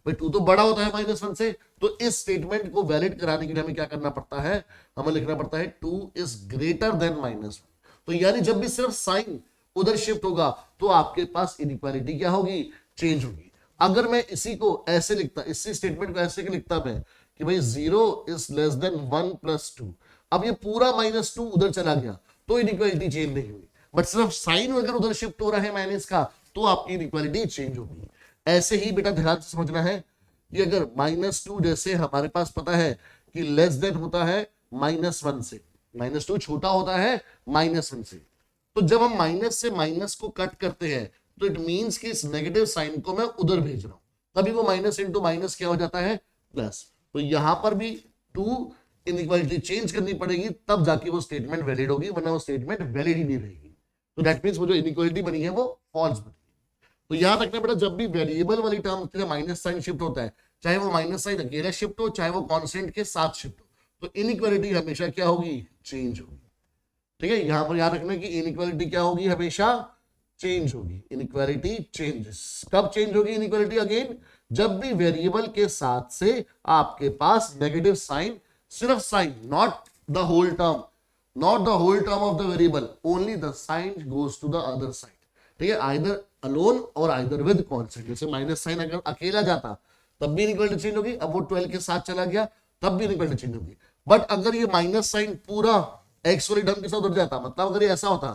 भाई, 2 तो बड़ा होता है -1 से। तो इस स्टेटमेंट को वैलिड कराने के लिए हमें क्या करना पड़ता है, हमें लिखना पड़ता है 2 इज ग्रेटर देन -1। तो यानी जब भी सिर्फ साइन उधर शिफ्ट होगा तो आपके पास इनइक्वालिटी क्या होगी, चेंज होगी। अगर मैं इसी को ऐसे लिखता, इसी स्टेटमेंट को ऐसे लिखता मैं कि भाई 0 इज लेस देन 1 + 2, अब ये पूरा -2 उधर चला गया तो इनइक्वालिटी चेंज नहीं हुई। बट सिर्फ साइन अगर उधर शिफ्ट हो रहा है माइनस का, तो आपकी इनइक्वालिटी चेंज होगी। ऐसे ही बेटा ध्यान से समझना है कि अगर -2 जैसे हमारे पास पता है कि लेस देन होता है -1 से, -2 छोटा होता है -1 से, तो जब हम माइनस से माइनस को कट करते हैं तो इट मींस कि इस नेगेटिव साइन को मैं उधर भेज रहा हूं, तभी वो माइनस इंटू माइनस क्या हो जाता है, प्लस। तो यहां पर भी 2 इनइक्वालिटी चेंज करनी पड़ेगी, तब जाके वो स्टेटमेंट वैलिड होगी, वरना वो स्टेटमेंट वैलिड ही नहीं रहेगी। तो दैट मींस वो जो इनइक्वालिटी बनी है वो फॉल्स बनी। तो याद रखना बेटा, जब भी वेरिएबल वाली टर्म के माइनस साइन शिफ्ट होता है, चाहे वो माइनस साइन अकेला शिफ्ट हो, चाहे वो कांस्टेंट के साथ शिफ्ट हो, तो इनइक्वालिटी हमेशा क्या होगी, चेंज होगी। ठीक है, यहां पर याद रखना कि इनइक्वालिटी क्या होगी, हमेशा चेंज होगी। इनइक्वालिटी चेंजेस कब चेंज होगी इनइक्वालिटी, अगेन जब भी वेरिएबल के साथ से आपके पास नेगेटिव साइन, सिर्फ sign, not the whole term, not the whole term of the variable, only the sign goes to the other side. ठीक है, either alone or either with constant. जैसे माइनस साइन अगर अकेला जाता तब भी इनइक्वालिटी चेंज होगी, अब वो 12 के साथ चला गया तब भी इनइक्वालिटी चेंज होगी। बट अगर ये माइनस साइन पूरा एक्स वाली टर्म के साथ उड़ जाता, मतलब अगर ये ऐसा होता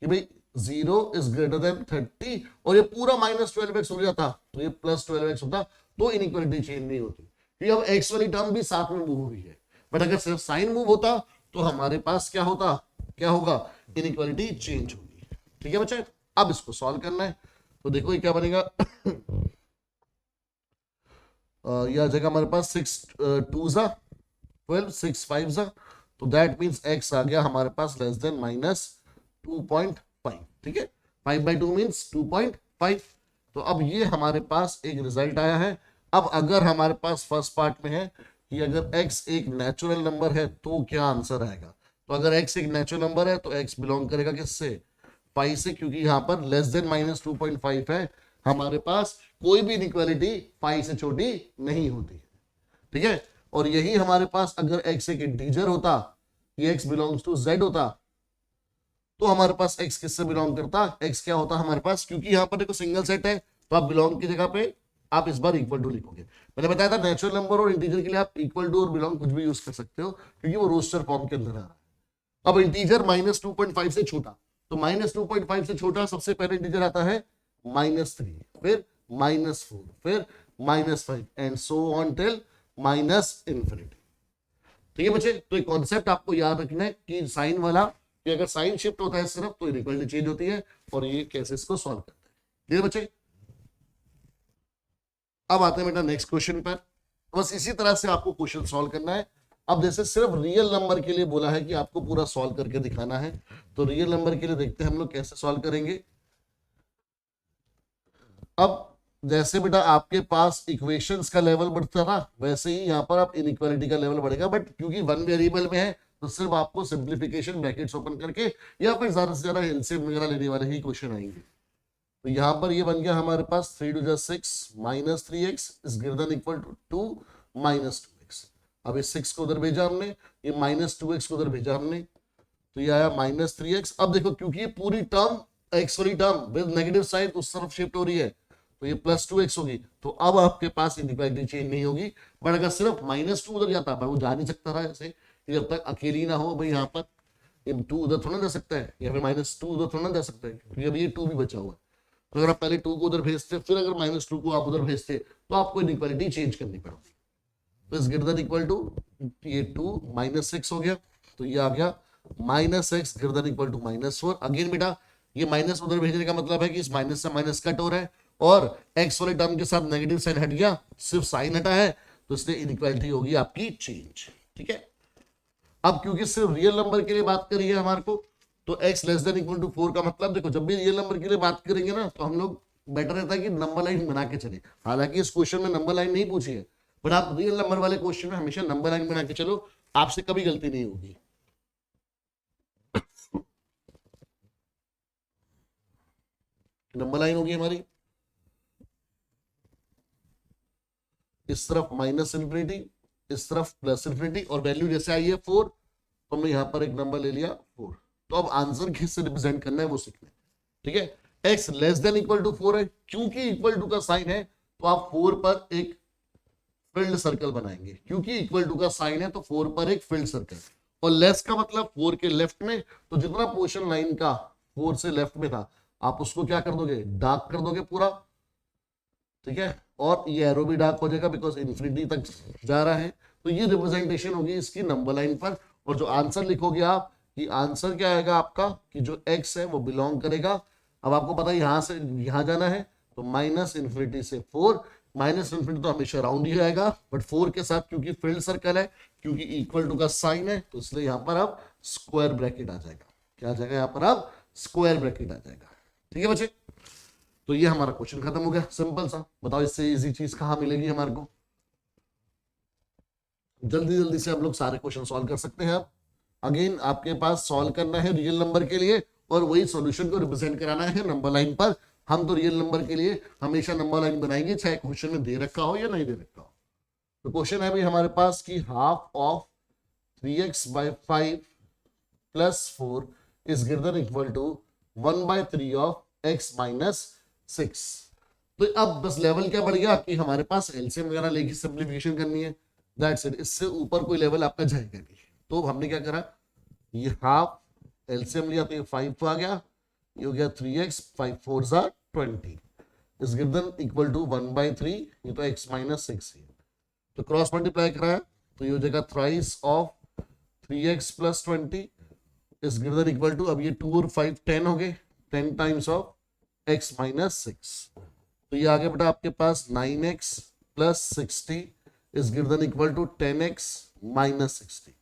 कि भाई 0 इज ग्रेटर देन 30 और ये पूरा -12x हो जाता, तो ये +12x होता, तो इनइक्वालिटी चेंज नहीं होती, क्योंकि अब एक्स वाली टर्म भी साथ में मूव हुई है। बट अगर सिर्फ साइन मूव होता तो हमारे पास क्या होता, क्या होगा, इनइक्वालिटी चेंज होगी। ठीक है बच्चे, अब इसको सॉल्व करना है। तो देखो ये क्या बनेगा, यह जगह हमारे पास 6 2 12 6 5, तो दैट मींस x आ गया हमारे पास लेस देन -2.5। ठीक है, 5/2 मींस 2.5। तो अब ये हमारे पास एक रिजल्ट आया है। अब अगर हमारे पास फर्स्ट पार्ट में है कि अगर x एक नेचुरल नंबर है तो क्या आंसर आएगा, तो अगर x एक नेचुरल नंबर है तो x बिलोंग करेगा किससे, पाई से, क्योंकि यहाँ पर लेस देन -2.5 है, हमारे पास कोई भी इनइक्वालिटी पाई से छोटी नहीं होती। ठीक है, और यही हमारे पास अगर x एक इंटीजर होता, ये x बिलोंग्स टू z होता, तो हमारे पास x किससे बिलोंग करता, x क्या होता हमारे पास, क्योंकि यहाँ पर देखो सिंगल सेट है तो आप बिलोंग की जगह पे आप इस बार इक्वल टू लिखोगे। मैंने बताया था नेचुरल नंबर और इंटीजर के लिए आप इक्वल टू और बिलोंग कुछ भी यूज कर सकते हो, क्योंकि वो रोस्टर फॉर्म के अंदर आ रहा है। अब इंटीजर -2.5 से छोटा, तो -2.5 से छोटा सबसे पहले इंटीजर आता है -3, फिर -4, फिर -5 and so on till -infinity. ठीक है बच्चे, तो एक कॉन्सेप्ट आपको याद रखना है कि साइन वाला, कि अगर साइन शिफ्ट होता है सिर्फ तो इनइक्वालिटी चेंज होती है, और ये कैसे इसको सॉल्व करते हैं। क्लियर बच्चे? अब आते हैं बेटा नेक्स्ट क्वेश्चन पर। बस इसी तरह से आपको क्वेश्चन सॉल्व करना है। अब जैसे सिर्फ रियल नंबर के लिए बोला है कि आपको पूरा सॉल्व करके दिखाना है, तो रियल नंबर के लिए देखते हैं हम लोग कैसे सॉल्व करेंगे। अब जैसे बेटा आपके पास इक्वेशंस का लेवल बढ़ता था, वैसे ही यहाँ पर आप इनइक्वालिटी का लेवल बढ़ेगा, बट क्योंकि वन वेरिएबल में है तो सिर्फ आपको सिंप्लीफिकेशन ब्रैकेट्स ओपन करके या फिर ज्यादा से ज्यादा एलसीएम वगैरह लेने वाले ही क्वेश्चन आएंगे। तो यहाँ पर ये बन गया हमारे पास 3 2 6 -3x is greater than equal to -2x। अब इस 6 को उधर भेजा हमने, ये -2x को उधर भेजा हमने, तो ये आया -3x। अब देखो क्योंकि ये पूरी टर्म एक्स वाली टर्म विद नेगेटिव साइड उस तरफ शिफ्ट हो रही है, तो ये +2x होगी, तो अब आपके पास इनइक्वालिटी चेंज नहीं होगी। बट अगर सिर्फ -2 उधर जाता, पर वो जा नहीं सकता था ऐसे, जब तक अकेली ना हो भाई यहाँ पर, ये 2 उधर थोड़ा जा सकता है, या फिर -2 उधर थोड़ा जा सकता है, क्योंकि अभी ये 2 भी बचा हुआ है। तो अगर आप पहले 2 को उधर भेजते, फिर अगर -2 को आप उधर भेजते, तो आपको इनइक्वालिटी चेंज करनी पड़ती। तो इस ग्रेटर देन इक्वल टू, ये 2 -6 हो गया, तो ये आ गया -x greater than equal to -4। Again बेटा ये माइनस उधर भेजने का मतलब है कि इस माइनस से माइनस कट हो रहा है, और x वाले टर्म के साथ नेगेटिव साइन हट गया, सिर्फ साइन हटा है, तो इसलिए इनइक्वालिटी होगी आपकी चेंज। ठीक है, अब क्योंकि सिर्फ रियल नंबर के लिए बात करी है हमारे को, तो x less than equal to 4 का मतलब देखो, जब भी रियल नंबर के लिए बात करेंगे ना, तो हम लोग बेटर रहता है कि नंबर लाइन बना के चले। हालांकि इस क्वेश्चन में नंबर लाइन नहीं पूछी है, बट आप रियल नंबर वाले क्वेश्चन में हमेशा नंबर लाइन बना के चलो, आपसे कभी गलती नहीं होगी। नंबर लाइन होगी हमारी इस तरफ -इन्फिनिटी, इस तरफ +इन्फिनिटी, और वैल्यू जैसे आई है 4, तो हमने यहां पर एक नंबर ले लिया 4। तो अब आंसर किससे रिप्रेजेंट करना है वो सीखना है। ठीक है, x less than equal to 4 है, क्योंकि इक्वल टू का साइन है तो आप 4 पर एक फील्ड सर्कल बनाएंगे, क्योंकि इक्वल टू का साइन है तो 4 पर एक फील्ड सर्कल, और लेस का मतलब 4 के लेफ्ट में, तो जितना पोर्शन लाइन का 4 से लेफ्ट में था आप उसको क्या कर दोगे, डार्क कर दोगे पूरा। ठीक है, और ये एरो भी डार्क हो जाएगा बिकॉज इन्फिनिटी तक जा रहा है, तो ये रिप्रेजेंटेशन होगी इसकी नंबर लाइन पर। और जो आंसर लिखोगे आप, कि आंसर क्या आएगा आपका, कि जो x है वो बिलोंग करेगा, अब आपको पता है यहां से यहां जाना है, तो -इन्फिनिटी से 4, -इन्फिनिटी तो हमेशा राउंड ही आएगा, बट 4 के साथ क्योंकि फील्ड सर्कल है, क्योंकि इक्वल टू का साइन है, तो इसलिए यहां पर अब स्क्वायर ब्रैकेट आ जाएगा। क्या आ जाएगा यहाँ पर, अब स्क्वायर ब्रैकेट आ जाएगा। ठीक है बच्चे, तो ये हमारा क्वेश्चन खत्म हो गया, सिंपल सा। बताओ इससे इजी चीज कहां मिलेगी हमारे को। जल्दी जल्दी से हम लोग सारे क्वेश्चन सॉल्व कर सकते हैं। अब अगेन आपके पास सॉल्व करना है रियल नंबर के लिए, और वही सॉल्यूशन को रिप्रेजेंट कराना है नंबर लाइन पर। हम तो रियल नंबर के लिए हमेशा नंबर लाइन बनाएंगे, चाहे क्वेश्चन में दे रखा हो या नहीं दे रखा हो। तो क्वेश्चन है भाई हमारे पास कि half of 3x/5 + 4 is greater than equal to 1/3 of x - 6। तो अब बस लेवल क्या बढ़ गया कि हमारे पास एलसीएम वगैरह लेके सिंप्लीफिकेशन करनी है, दैट्स इट। इससे ऊपर कोई लेवल आपका जाएगा नहीं। तो हमने क्या करा, ये हाफ एलसीएम लिया, तो ये 5 आ गया, ये हो गया 3x, 5 4 20 is greater than equal to 1/3, ये तो x - 6 है, तो क्रॉस मल्टीप्लाई कराया, तो ये हो जाएगा thrice of 3x + 20 is greater than equal to, अब ये 2 और 5 10 हो गए, 10 टाइम्स ऑफ x - 6, तो ये आ गया बेटा आपके पास 9x + 60 is greater than equal to 10x - 60।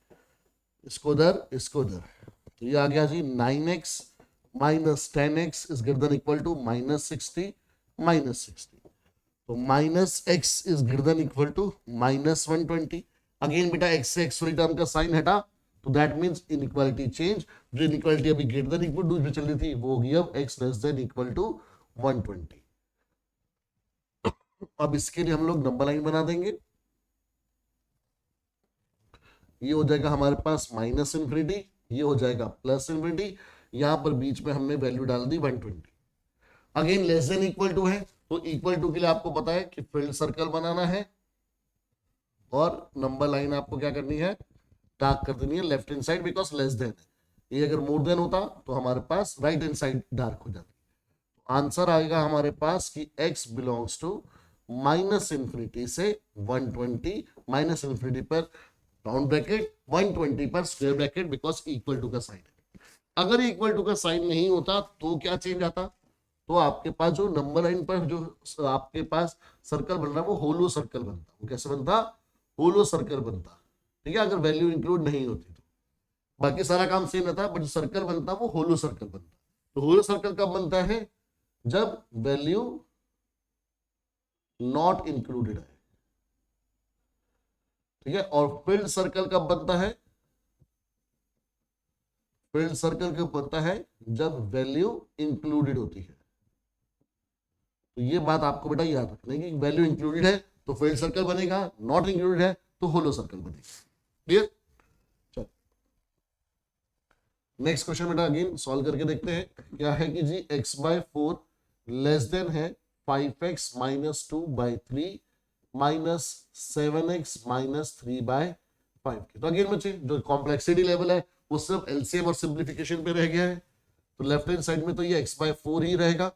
इसको उधर, इसको उधर, तो ये आ गया जी 9x - 10x is greater than equal to -60 - 60, तो -x is greater than equal to -120। Again बेटा x से x वाली टर्म का साइन हटा, तो दैट मींस इनइक्वालिटी चेंज। जो इनइक्वालिटी अभी ग्रेटर देन इक्वल टू चल रही थी वो होगी अब x less than equal to 120। अब इसके लिए हम लोग नंबर लाइन बना देंगे, ये हो जाएगा हमारे पास -इन्फिनिटी, ये हो जाएगा +इन्फिनिटी, यहां पर बीच में हमने वैल्यू डाल दी 120। Again less than equal to है, तो इक्वल टू के लिए आपको पता है कि फील्ड सर्कल बनाना है और नंबर लाइन आपको क्या करनी है, डार्क कर देनी है left hand side, because less than है। ये अगर मोर देन होता तो हमारे पास राइट हैंड साइड डार्क हो जाती। आंसर आएगा हमारे पास कि x belongs to minus infinity से 120, माइनस इंफिनिटी पर राउंड ब्रैकेट, 120 पर square bracket, because equal to का साइन है। अगर इक्वल टू का साइन नहीं होता तो क्या चेंज आता, तो आपके पास जो नंबर लाइन पर जो आपके पास सर्कल बन रहा है वो होलो सर्कल बनता। वो कैसे बनता, होलो सर्कल बनता। ठीक है, अगर वैल्यू इंक्लूड नहीं होती तो बाकी सारा काम सेम रहता, बट जो सर्कल बनता वो होलो सर्कल बनता। तो होलो सर्कल कब बनता है, जब वैल्यू नॉट इंक्लूडेड है। ठीक है, और फील्ड सर्कल कब बनता है, फील्ड सर्कल कब बनता है, जब वैल्यू इंक्लूडेड होती है। तो ये बात आपको बेटा याद रखना है कि वैल्यू इंक्लूडेड है तो फील्ड सर्कल बनेगा, नॉट इंक्लूडेड है तो होलो सर्कल बनेगा। क्लियर। चलो नेक्स्ट क्वेश्चन बेटा अगेन सॉल्व करके देखते हैं। क्या है कि जी x/4 लेस देन है 5x minus 2/3 minus 7x minus 3/5 के। तो अगेन बच्चे जो कॉम्प्लेक्सिटी लेवल है वो सिर्फ एलसीएम और सिंप्लीफिकेशन पे रह गया है। तो लेफ्ट हैंड साइड में तो ये x/4 ही रहेगा,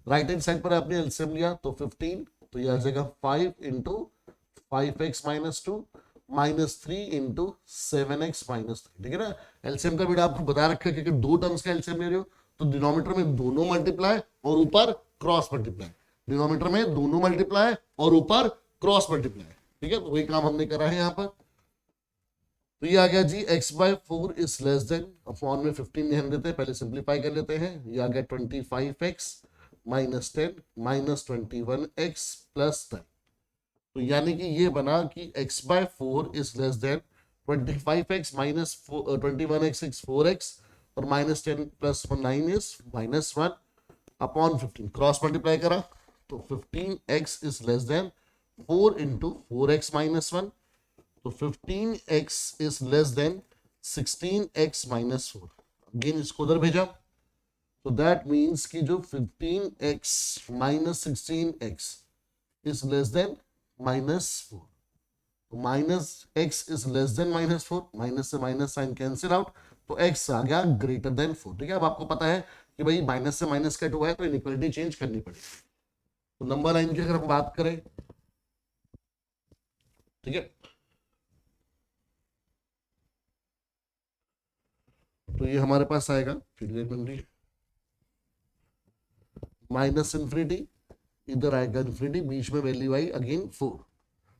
राइट हैंड साइड पर आपने एलसीएम लिया तो 15, तो ये आ जाएगा 5 into 5x minus 2 minus 3 into 7x minus 3। ठीक है ना, एलसीएम का बेटा आपको बता रखा है कि दो टर्म्स का एलसीएम ले रहे हो तो डिनोमिनेटर में दोनों मल्टीप्लाई और ऊपर क्रॉस मल्टीप्लाई, डिनोमिनेटर में दोनों मल्टीप्लाई और ऊपर क्रॉस मल्टीप्लाई। ठीक है, तो वही काम हमने करा है यहाँ पर। तो ये आ गया जी x/4 is less then, upon में 15 ध्यान देते हैं, पहले सिंप्लीफाई कर लेते हैं। ये आ गया 25x minus 10 minus 21x plus 10। तो यानी कि ये बना कि x/4 is less then 25x minus 21x is 4x और minus 10 plus 9 is minus 1 upon 15, cross multiply करा तो 15x is less then 4 into 4x minus 1, तो 15x is less then 16x minus 4। Again इसको उधर भेजा तो दैट मीन्स कि जो 15x minus 16x is less then minus 4, तो minus x is less then minus 4, minus से माइनस साइन कैंसिल आउट, तो x आ गया ग्रेटर देन 4। ठीक है, अब आपको पता है कि भाई माइनस से माइनस कट हुआ है तो इनइक्वालिटी चेंज करनी पड़ेगी। तो नंबर लाइन की अगर हम बात करें, ठीक है, तो ये हमारे पास आएगा माइनस इन्फिनिटी, इधर आएगा इन्फिनिटी, बीच में वैल्यू आई अगेन 4।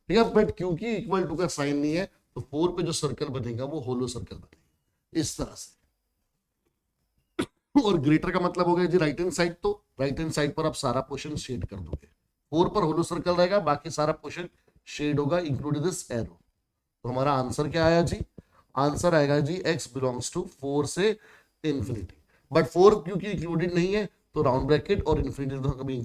ठीक है, बट क्योंकि इक्वल टू का साइन नहीं है तो 4 पे जो सर्कल बनेगा वो होलो सर्कल बनेगा इस तरह से। और ग्रेटर का मतलब हो गया जी राइट हैंड साइड, तो राइट हैंड साइड पर आप सारा पोर्शन शेड कर दोगे, 4 पर होलो सर्कल रहेगा, बाकी सारा पोर्शन शेड होगा इंक्लूडिंग दिस एरो। तो हमारा आंसर क्या आया जी, आंसर आएगा जी x बिलोंग्स टू 4 से इंफिनिटी, बट 4 क्योंकि इंक्लूडेड नहीं है तो राउंड ब्रैकेट और इंफिनिटी तो कभी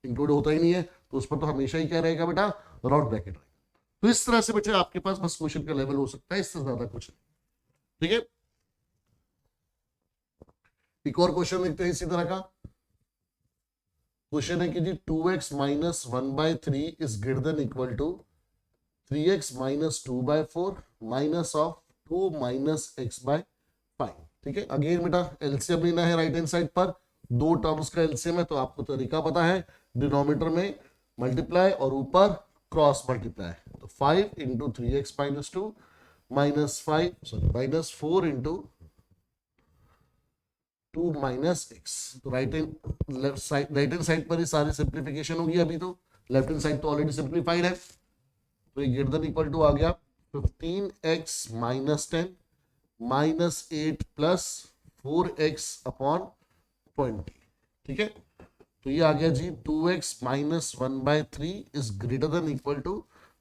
इंक्लूड होता ही नहीं है, तो उस पर तो हमेशा ही क्या रहेगा बेटा, राउंड ब्रैकेट रहेगा। तो इस तरह से बच्चे आपके पास बस क्वेश्चन का लेवल हो सकता है, इससे ज्यादा कुछ नहीं। ठीक है, एक और क्वेश्चन देखते हैं इसी तरह का। क्वेश्चन है कि जी 2x minus 1/3 is greater than equal to 3x minus 2/4 minus of 2 minus x/5। ठीक है, अगेन बेटा एलसीएम लेना है राइट हैंड साइड पर, दो टर्म्स का एलसीएम है तो आपको तरीका पता है, डिनोमिनेटर में मल्टीप्लाई और ऊपर क्रॉस मल्टीप्लाई। तो 5 into 3x minus 2 minus 4 into 2 minus x। तो राइट हैंड साइड पर ही सारी सिंप्लीफिकेशन होगी, अभी तो लेफ्ट हैंड साइड तो ऑलरेडी सिंप्लीफाइड है। तो ये ग्रेटर देन इक्वल टू आ गया 15x minus 10 minus 8 plus 4x upon 20। ठीक है, तो ये आ गया जी 2x minus 1/3 is greater than equal to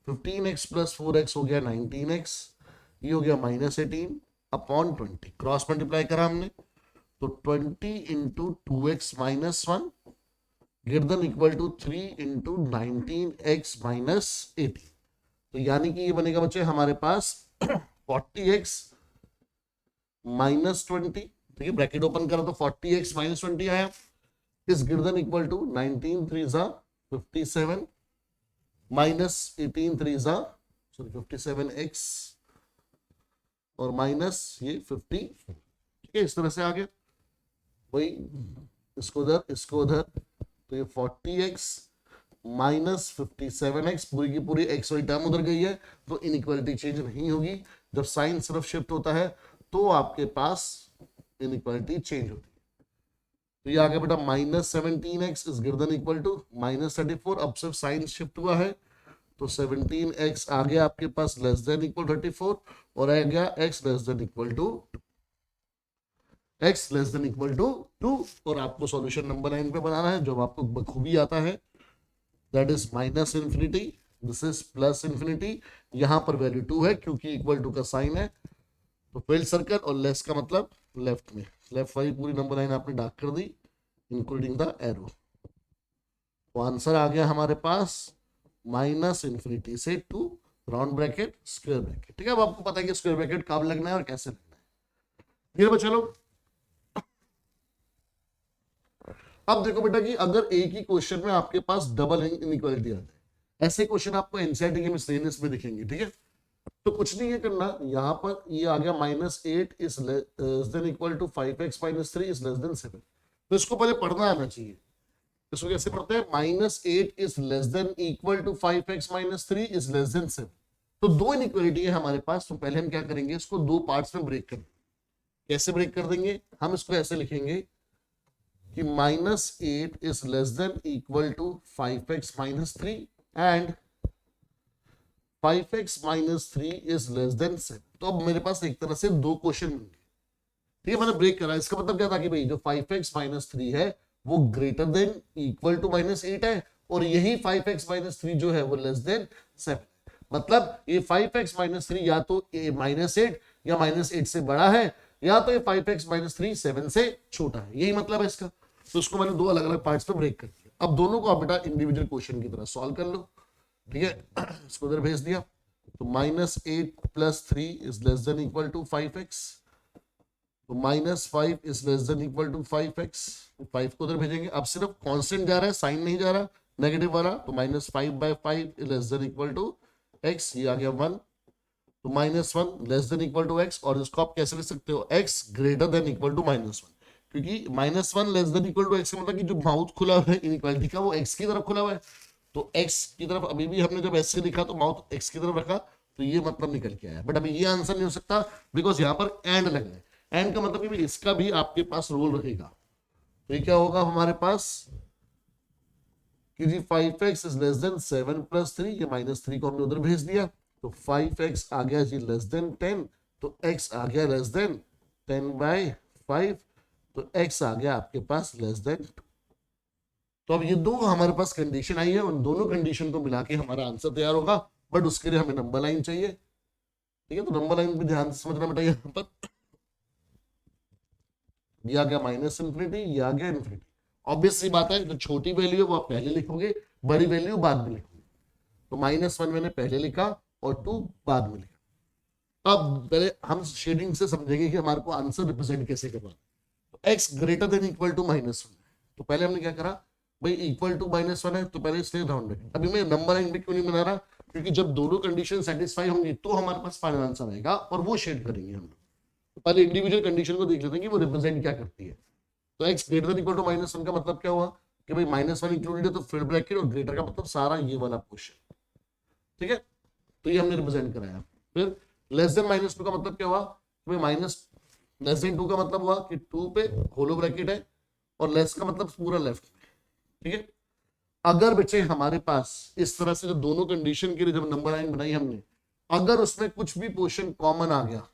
15x plus 4x हो गया 19x, ये हो गया माइनस 18 अपॉन 20, क्रॉस मल्टीप्लाई करा हमने तो 20 into 2x minus 1 greater than equal to 3 into 19x minus 18। तो यानी कि ये बनेगा बच्चे हमारे पास 40x माइनस 20। ठीक है, ब्रैकेट ओपन करा तो 40x माइनस 20 आया, is greater than equal to 19 3 जा 57 माइनस 18 3 सॉरी 57x और माइनस ये 50, ठीक है, इस तरह से आ गया। वही इसको उधर तो ये 40x माइनस 57x, पूरी की पूरी x वाली टर्म उधर गई है, तो इनइक्वालिटी चेंज नहीं होगी। जब साइन सिर्फ शिफ्ट होता है तो आपके पास इनइक्वालिटी चेंज होती है। तो ये आ गया बेटा minus 17x is greater than equal to minus 34। अब सिर्फ साइन शिफ्ट हुआ है तो 17x आ गया आपके पास लेस देन इक्वल 34 और आ गया x less than equal to 2 और आपको सॉल्यूशन नंबर 9 पे बनाना है, जो आपको बखूबी आता है। That is minus infinity, this is plus infinity. यहां पर वैल्यू 2 है क्योंकि इक्वल टू का साइन है, तो फिल्ड सर्कल और लेस का मतलब लेफ्ट में, लेफ्ट वाली पूरी नंबर 9 आपने डार्क कर दी इंक्लूडिंग द एरो। तो आंसर आ गया हमारे पास माइनस इन्फिनिटी से 2 राउंड ब्रैकेट स्क्वायर ब्रैकेट। ठीक है, अब आपको पता है कि स्क्वायर ब्रैकेट कब लगना है और कैसे लगना है। ये बच्चा लोग अब देखो बेटा कि अगर एक ही क्वेश्चन में आपके पास डबल इनइक्वालिटी आता है, ऐसे क्वेश्चन आपको एनसीईआरटी के मिसलेनियस में दिखेंगे। ठीक है, तो कुछ नहीं है करना, यहाँ पर ये आ गया minus 8 is less than equal to 5x minus 3 is less than 7। तो इसको पहले पढ़ना आना चाहिए। इसको कैसे पढ़ते हैं? Minus 8 is less than equal to 5x minus 3 is less than 7। तो दो इनइक्वालिटी है हमारे पास, तो पहले हम क्या करेंगे, इसको दो पार्ट्स में ब्रेक कर देंगे। कैसे ब्रेक कर देंगे? हम इसको ऐसे लिखेंगे कि minus 8 is less than equal to 5x minus 3 and 5x minus 3 is less than 7। तो अब मेरे पास एक तरह से दो क्वेश्चन होंगे। ठीक है, मैंने ब्रेक करा। इसका मतलब क्या था कि भाई जो 5x माइनस 3 है वो greater than equal to minus 8 है, और यही 5x माइनस 3 जो है वो लेस देन 7। मतलब ये 5x माइनस 3 या तो माइनस 8 या माइनस 8 से बड़ा है, या तो ये 5x माइनस 3 7 से छोटा है। यही मतलब है इसका। तो इसको मैंने दो अलग अलग पार्ट्स में ब्रेक कर दिया। अब दोनों को आप बेटा इंडिविजुअल क्वेश्चन की तरह सॉल्व कर लो। ठीक है, इसको इधर भेज दिया। तो minus 8 plus 3 is less than equal to 5x, तो minus 5 is less than equal to 5x। 5 को उधर भेजेंगे। अब सिर्फ कांस्टेंट जा रहा है, साइन नहीं जा रहा नेगेटिव वाला, तो minus 5/5 is less than equal to x। ये आ गया 1, तो minus 1 less than equal to x। और इसको आप कैसे लिख सकते हो? x greater than equal to minus 1, क्योंकि minus 1 less than equal to x का मतलब कि जो माउथ खुला हुआ है इनइक्वालिटी का वो x की तरफ खुला हुआ है। तो x की तरफ अभी भी हमने जब ऐसे लिखा तो माउथ x की तरफ रखा, तो ये मतलब निकल के आया। बट अभी ये आंसर नहीं हो सकता बिकॉज यहाँ पर एंड लग है। एंड का मतलब कि इसका भी आपके पास रोल रहेगा। तो ये क्या होगा हमारे पास कि जी 5x is less than 7 plus 3, ये माइनस 3 को हमने उधर भेज दिया, तो 5x आ गया जी लेस देन 10, तो x आ गया लेस देन 10/5, तो x आ गया आपके पास लेस देन 2। तो अब ये दो हमारे पास कंडीशन आई है, उन दोनों कंडीशन को मिला के हमारा आंसर तैयार होगा। बट उसके लिए हमें नंबर लाइन चाहिए। ठीक है, तो नंबर लाइन भी ध्यान से समझना बेटा। यहाँ पर ये आ गया माइनस इन्फिनिटी, ये आ गया इन्फिनिटी। ऑब्वियस सी बात है, जो छोटी वैल्यू है वो आप पहले लिखोगे, बड़ी वैल्यू बाद में लिखोगे। तो माइनस 1 मैंने पहले लिखा और 2 बाद में लिखा। अब पहले हम शेडिंग से समझेंगे कि हमारे को आंसर रिप्रेजेंट कैसे करना है। तो x greater than equal to minus 1, तो पहले हमने क्या करा भाई, इक्वल टू माइनस 1 है तो पहले इसलिए राउंड ब्रैकेट। अभी मैं नंबर लाइन भी क्यों नहीं बना रहा, क्योंकि जब दोनों कंडीशन सेटिस्फाई होंगी तो हमारे पास फाइनल आंसर आएगा और वो शेड करेंगे हम। तो पहले इंडिविजुअल कंडीशन को देख लेते हैं कि वो रिप्रेजेंट क्या करती है। तो x greater than equal to minus 1 का मतलब क्या हुआ कि भाई माइनस 1 इंक्लूडेड है, तो फिर ब्रैकेट, और ग्रेटर का मतलब सारा ये वाला पोर्शन। ठीक है, तो ये हमने रिप्रेजेंट कराया। फिर लेस देन माइनस 2 का मतलब क्या हुआ, भाई माइनस लेस देन 2 का मतलब हुआ कि 2 पे होलो ब्रैकेट है और लेस का मतलब पूरा लेफ्ट में। ठीक है, अगर बच्चे हमारे पास इस तरह से जो दोनों कंडीशन के लिए जब नंबर लाइन बनाई हमने, अगर उसमें कुछ भी पोर्शन कॉमन आ गया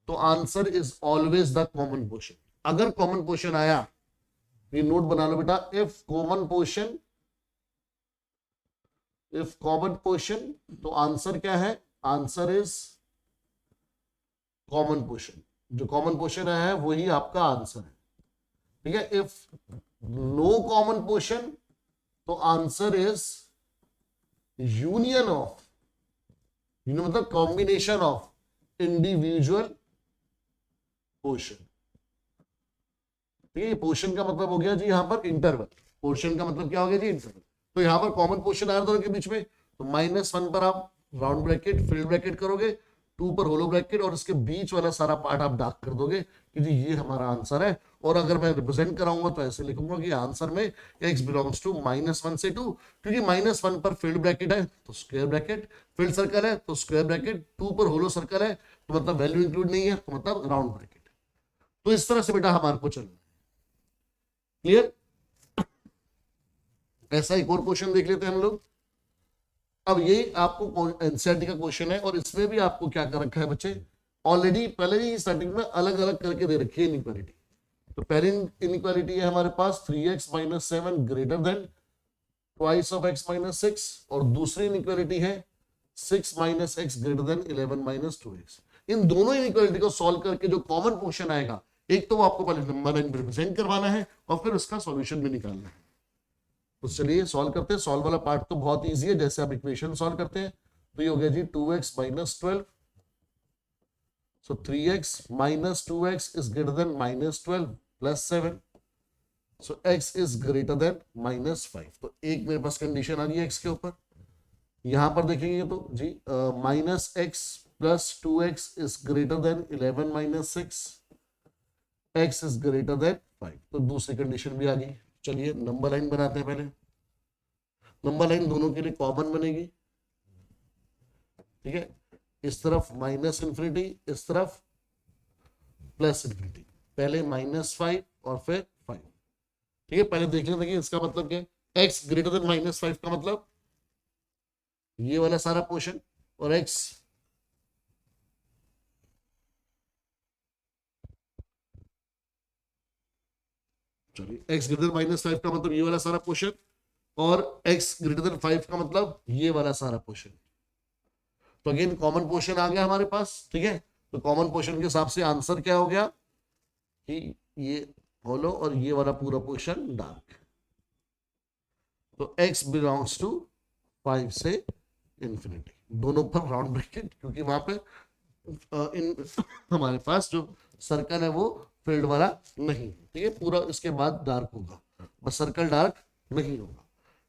तो answer is always the common portion. अगर कॉमन पोर्शन आया, ये नोट बना लो बेटा, इफ कॉमन पोर्शन, तो आंसर क्या है? Answer is common portion. जो कॉमन पोर्शन है वही आपका आंसर है। ठीक है, इफ नो कॉमन पोर्शन, तो आंसर इज यूनियन ऑफ, मतलब कॉम्बिनेशन ऑफ इंडिविजुअल पोर्शन। ठीक है, पोर्शन का मतलब हो गया जी यहां पर इंटरवल। पोर्शन का मतलब क्या हो गया जी, इंटरवल। तो यहाँ पर कॉमन पोर्शन आ रहा दोनों के बीच में, तो -1 पर आप राउंड ब्रैकेट फिल्ड ब्रैकेट करोगे, 2 पर होलो ब्रैकेट, और इसके बीच वाला सारा पार्ट आप डार्क कर दोगे कि जी ये हमारा आंसर है। और अगर मैं रिप्रेजेंट कराऊंगा तो ऐसे लिखूंगा कि आंसर में x बिलोंग्स टू -1 से 2, क्योंकि -1 पर फील्ड ब्रैकेट है तो स्क्वायर ब्रैकेट, फील्ड सर्कल है तो स्क्वायर ब्रैकेट, 2 पर होलो सर्कल है तो मतलब वैल्यू इंक्लूड नहीं है तो मतलब राउंड ब्रैकेट। तो इस तरह से बेटा हमारे को चलना है। क्लियर? ऐसा एक और क्वेश्चन देख लेते हैं हम लोग। अब ये आपको एनसीईआरटी का क्वेश्चन है और इसमें भी आपको क्या कर रखा है बच्चे, ऑलरेडी पहले ही स्टार्टिंग में अलग अलग करके दे रखी है इनइक्वालिटी। तो पहली इनइक्वालिटी है हमारे पास 3x - 7 greater than twice of x - 6, और दूसरी इनइक्वालिटी है 6 - x ग्रेटर देन 11 - 2x। इन दोनों इनइक्वालिटी को सॉल्व करके जो कॉमन पोर्शन आएगा, एक तो वो आपको पहले नंबर लाइन रिप्रेजेंट करवाना है और फिर उसका सॉल्यूशन भी निकालना है। तो चलिए सॉल्व करते हैं। सॉल्व वाला पार्ट तो बहुत इजी है, जैसे आप इक्वेशन सॉल्व करते हैं। तो ये हो गया जी 2x - 12, so 3x - 2x is greater than -12 plus 7, so x is greater than -5। तो एक मेरे पास कंडीशन आ गई है x के ऊपर। यहां पर देखेंगे तो जी -x plus 2x is greater than 11 - 6, x is greater than 5। तो दूसरी कंडीशन भी आ गई। चलिए नंबर लाइन बनाते हैं। पहले नंबर लाइन दोनों के लिए कॉमन बनेगी, ठीक है। इस तरफ -∞, इस तरफ +∞। पहले -5 और फिर 5, ठीक है। पहले देख लेते हैं इसका मतलब क्या है। x ग्रेटर देन -5 का मतलब ये वाला सारा पोर्शन, और x चलिए x ग्रेटर देन -5 का मतलब ये वाला सारा पोर्शन, और x ग्रेटर देन 5 का मतलब ये वाला सारा पोर्शन। तो अगेन कॉमन पोर्शन आ गया हमारे पास, ठीक है। तो कॉमन पोर्शन के हिसाब से आंसर क्या हो गया कि ये होलो और ये वाला पूरा पोर्शन डार्क। तो x बिलोंग्स टू 5 से इंफिनिटी, दोनों पर राउंड ब्रैकेट, क्योंकि वहां पे इन हमारे पास जो सर्कल है वो फील्ड वाला नहीं, ठीक है। पूरा इसके बाद डार्क होगा, बस सर्कल डार्क नहीं होगा,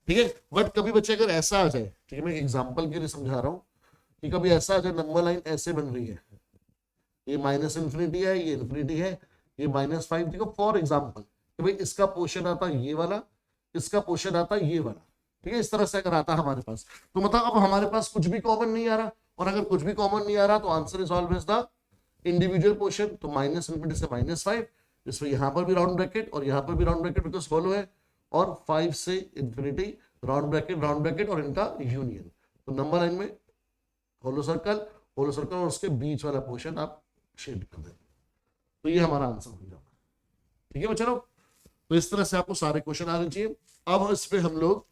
ठीक है। बट कभी बच्चे अगर ऐसा आ जाए, ठीक है, मैं एग्जांपल के लिए समझा रहा हूं कि कभी ऐसा आ जाए नंबर लाइन ऐसे बन रही है, ये -∞ है, ये इंफिनिटी है, ये -5, देखो फॉर एग्जाम्पल कि भाई इसका पोर्शन आता ये वाला, इसका पोर्शन आता ये वाला, ठीक है। इस तरह से अगर आता हमारे पास, तो मतलब अब हमारे पास कुछ भी कॉमन नहीं आ रहा, और अगर कुछ भी कॉमन नहीं आ रहा तो answer is always the individual portion. तो -∞ से -5, इसमें यहां पर भी राउंड ब्रैकेट और यहां पर भी राउंड ब्रैकेट बिकॉज फॉलो है, और 5 से इंफिनिटी राउंड ब्रैकेट और इनका यूनियन। तो नंबर लाइन में होलो सर्कल और उसके बीच वाला पोर्शन आप शेड कर दें, तो ये हमारा आंसर हो जाएगा, ठीक है बच्चों। तो इस तरह से आपको सारे क्वेश्चन आने चाहिए। अब इस पे हम लोग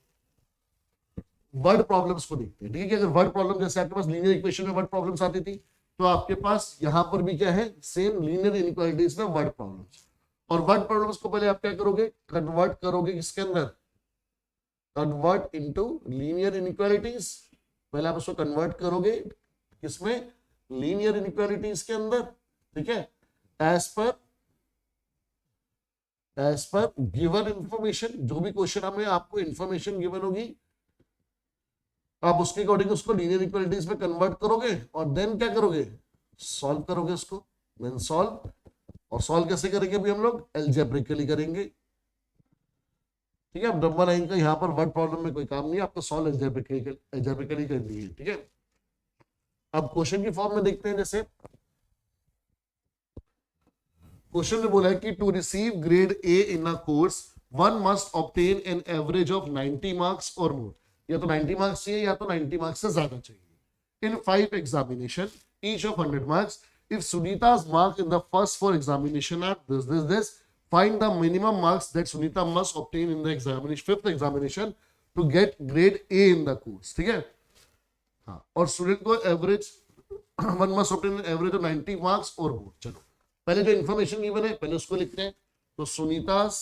वर्ड प्रॉब्लम्स को देखते हैं, ठीक है। कि अगर वर्ड प्रॉब्लम जैसे आपके पास लीनियर इक्वेशन में वर्ड प्रॉब्लम्स आती थी, तो आपके पास यहां पर भी क्या है, सेम लीनियर इनइक्वालिटीज में वर्ड प्रॉब्लम्स। और वर्ड प्रॉब्लम्स को पहले आप क्या करोगे, कन्वर्ट करोगे किसके अंदर, कन्वर्ट इनटू लीनियर इनइक्वालिटीज। पहले आप उसको कन्वर्ट करोगे किसमें, लीनियर इनइक्वालिटीज के अंदर, ठीक है। एज पर गिवन इंफॉर्मेशन, जो भी क्वेश्चन हमें आपको इंफॉर्मेशन गिवन होगी, आप उसके अकॉर्डिंग उसको लीनियर इक्वालिटीज में कन्वर्ट करोगे और देन क्या करोगे, सॉल्व करोगे उसको। देन सॉल्व, और सॉल्व कैसे करेंगे अभी हम लोग, एल्जेब्रिकली करेंगे, ठीक है। अब नंबर लाइन का यहाँ पर वर्ड प्रॉब्लम में कोई काम नहीं है, आपको सॉल्व एल्जेब्रिकली करनी है, ठीक है। अब क्वेश्चन की फॉर्म में देखते हैं। जैसे क्वेश्चन में बोला है कि to receive grade A in a course one must obtain an average of 90 marks or more. या तो 90 मार्क्स चाहिए या तो 90 मार्क्स से ज्यादा चाहिए in 5 examination each of 100 marks. If Sunita's mark in the first 4 examination are this, find the minimum marks that Sunita must obtain in the examination 5th examination to get grade A in the course, ठीक है। हाँ, और student को average one must obtain average of 90 marks or मोर। चलो पहले जो information given है पहले उसको लिखते हैं। तो सुनीता's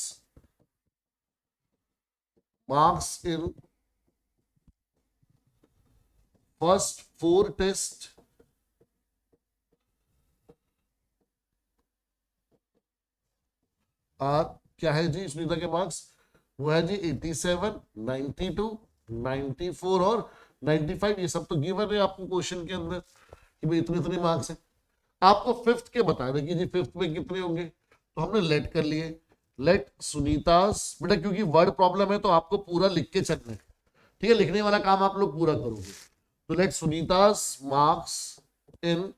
marks in first 4 टेस्ट क्या है जी, सुनीता के मार्क्स वो है जी 87, 92, 94 और 95। ये सब तो गिवन है आपको क्वेश्चन के अंदर कि भाई इतने इतने मार्क्स हैं। आपको फिफ्थ के बताने कि जी फिफ्थ में कितने होंगे, तो हमने लेट कर लिए। लेट सुनीतास, बेटा क्योंकि वर्ड प्रॉब्लम है तो आपको पूरा लिख के चलना है, ठीक है, लिखने वाला काम आप लोग पूरा करोगे। तो let Sunita's marks in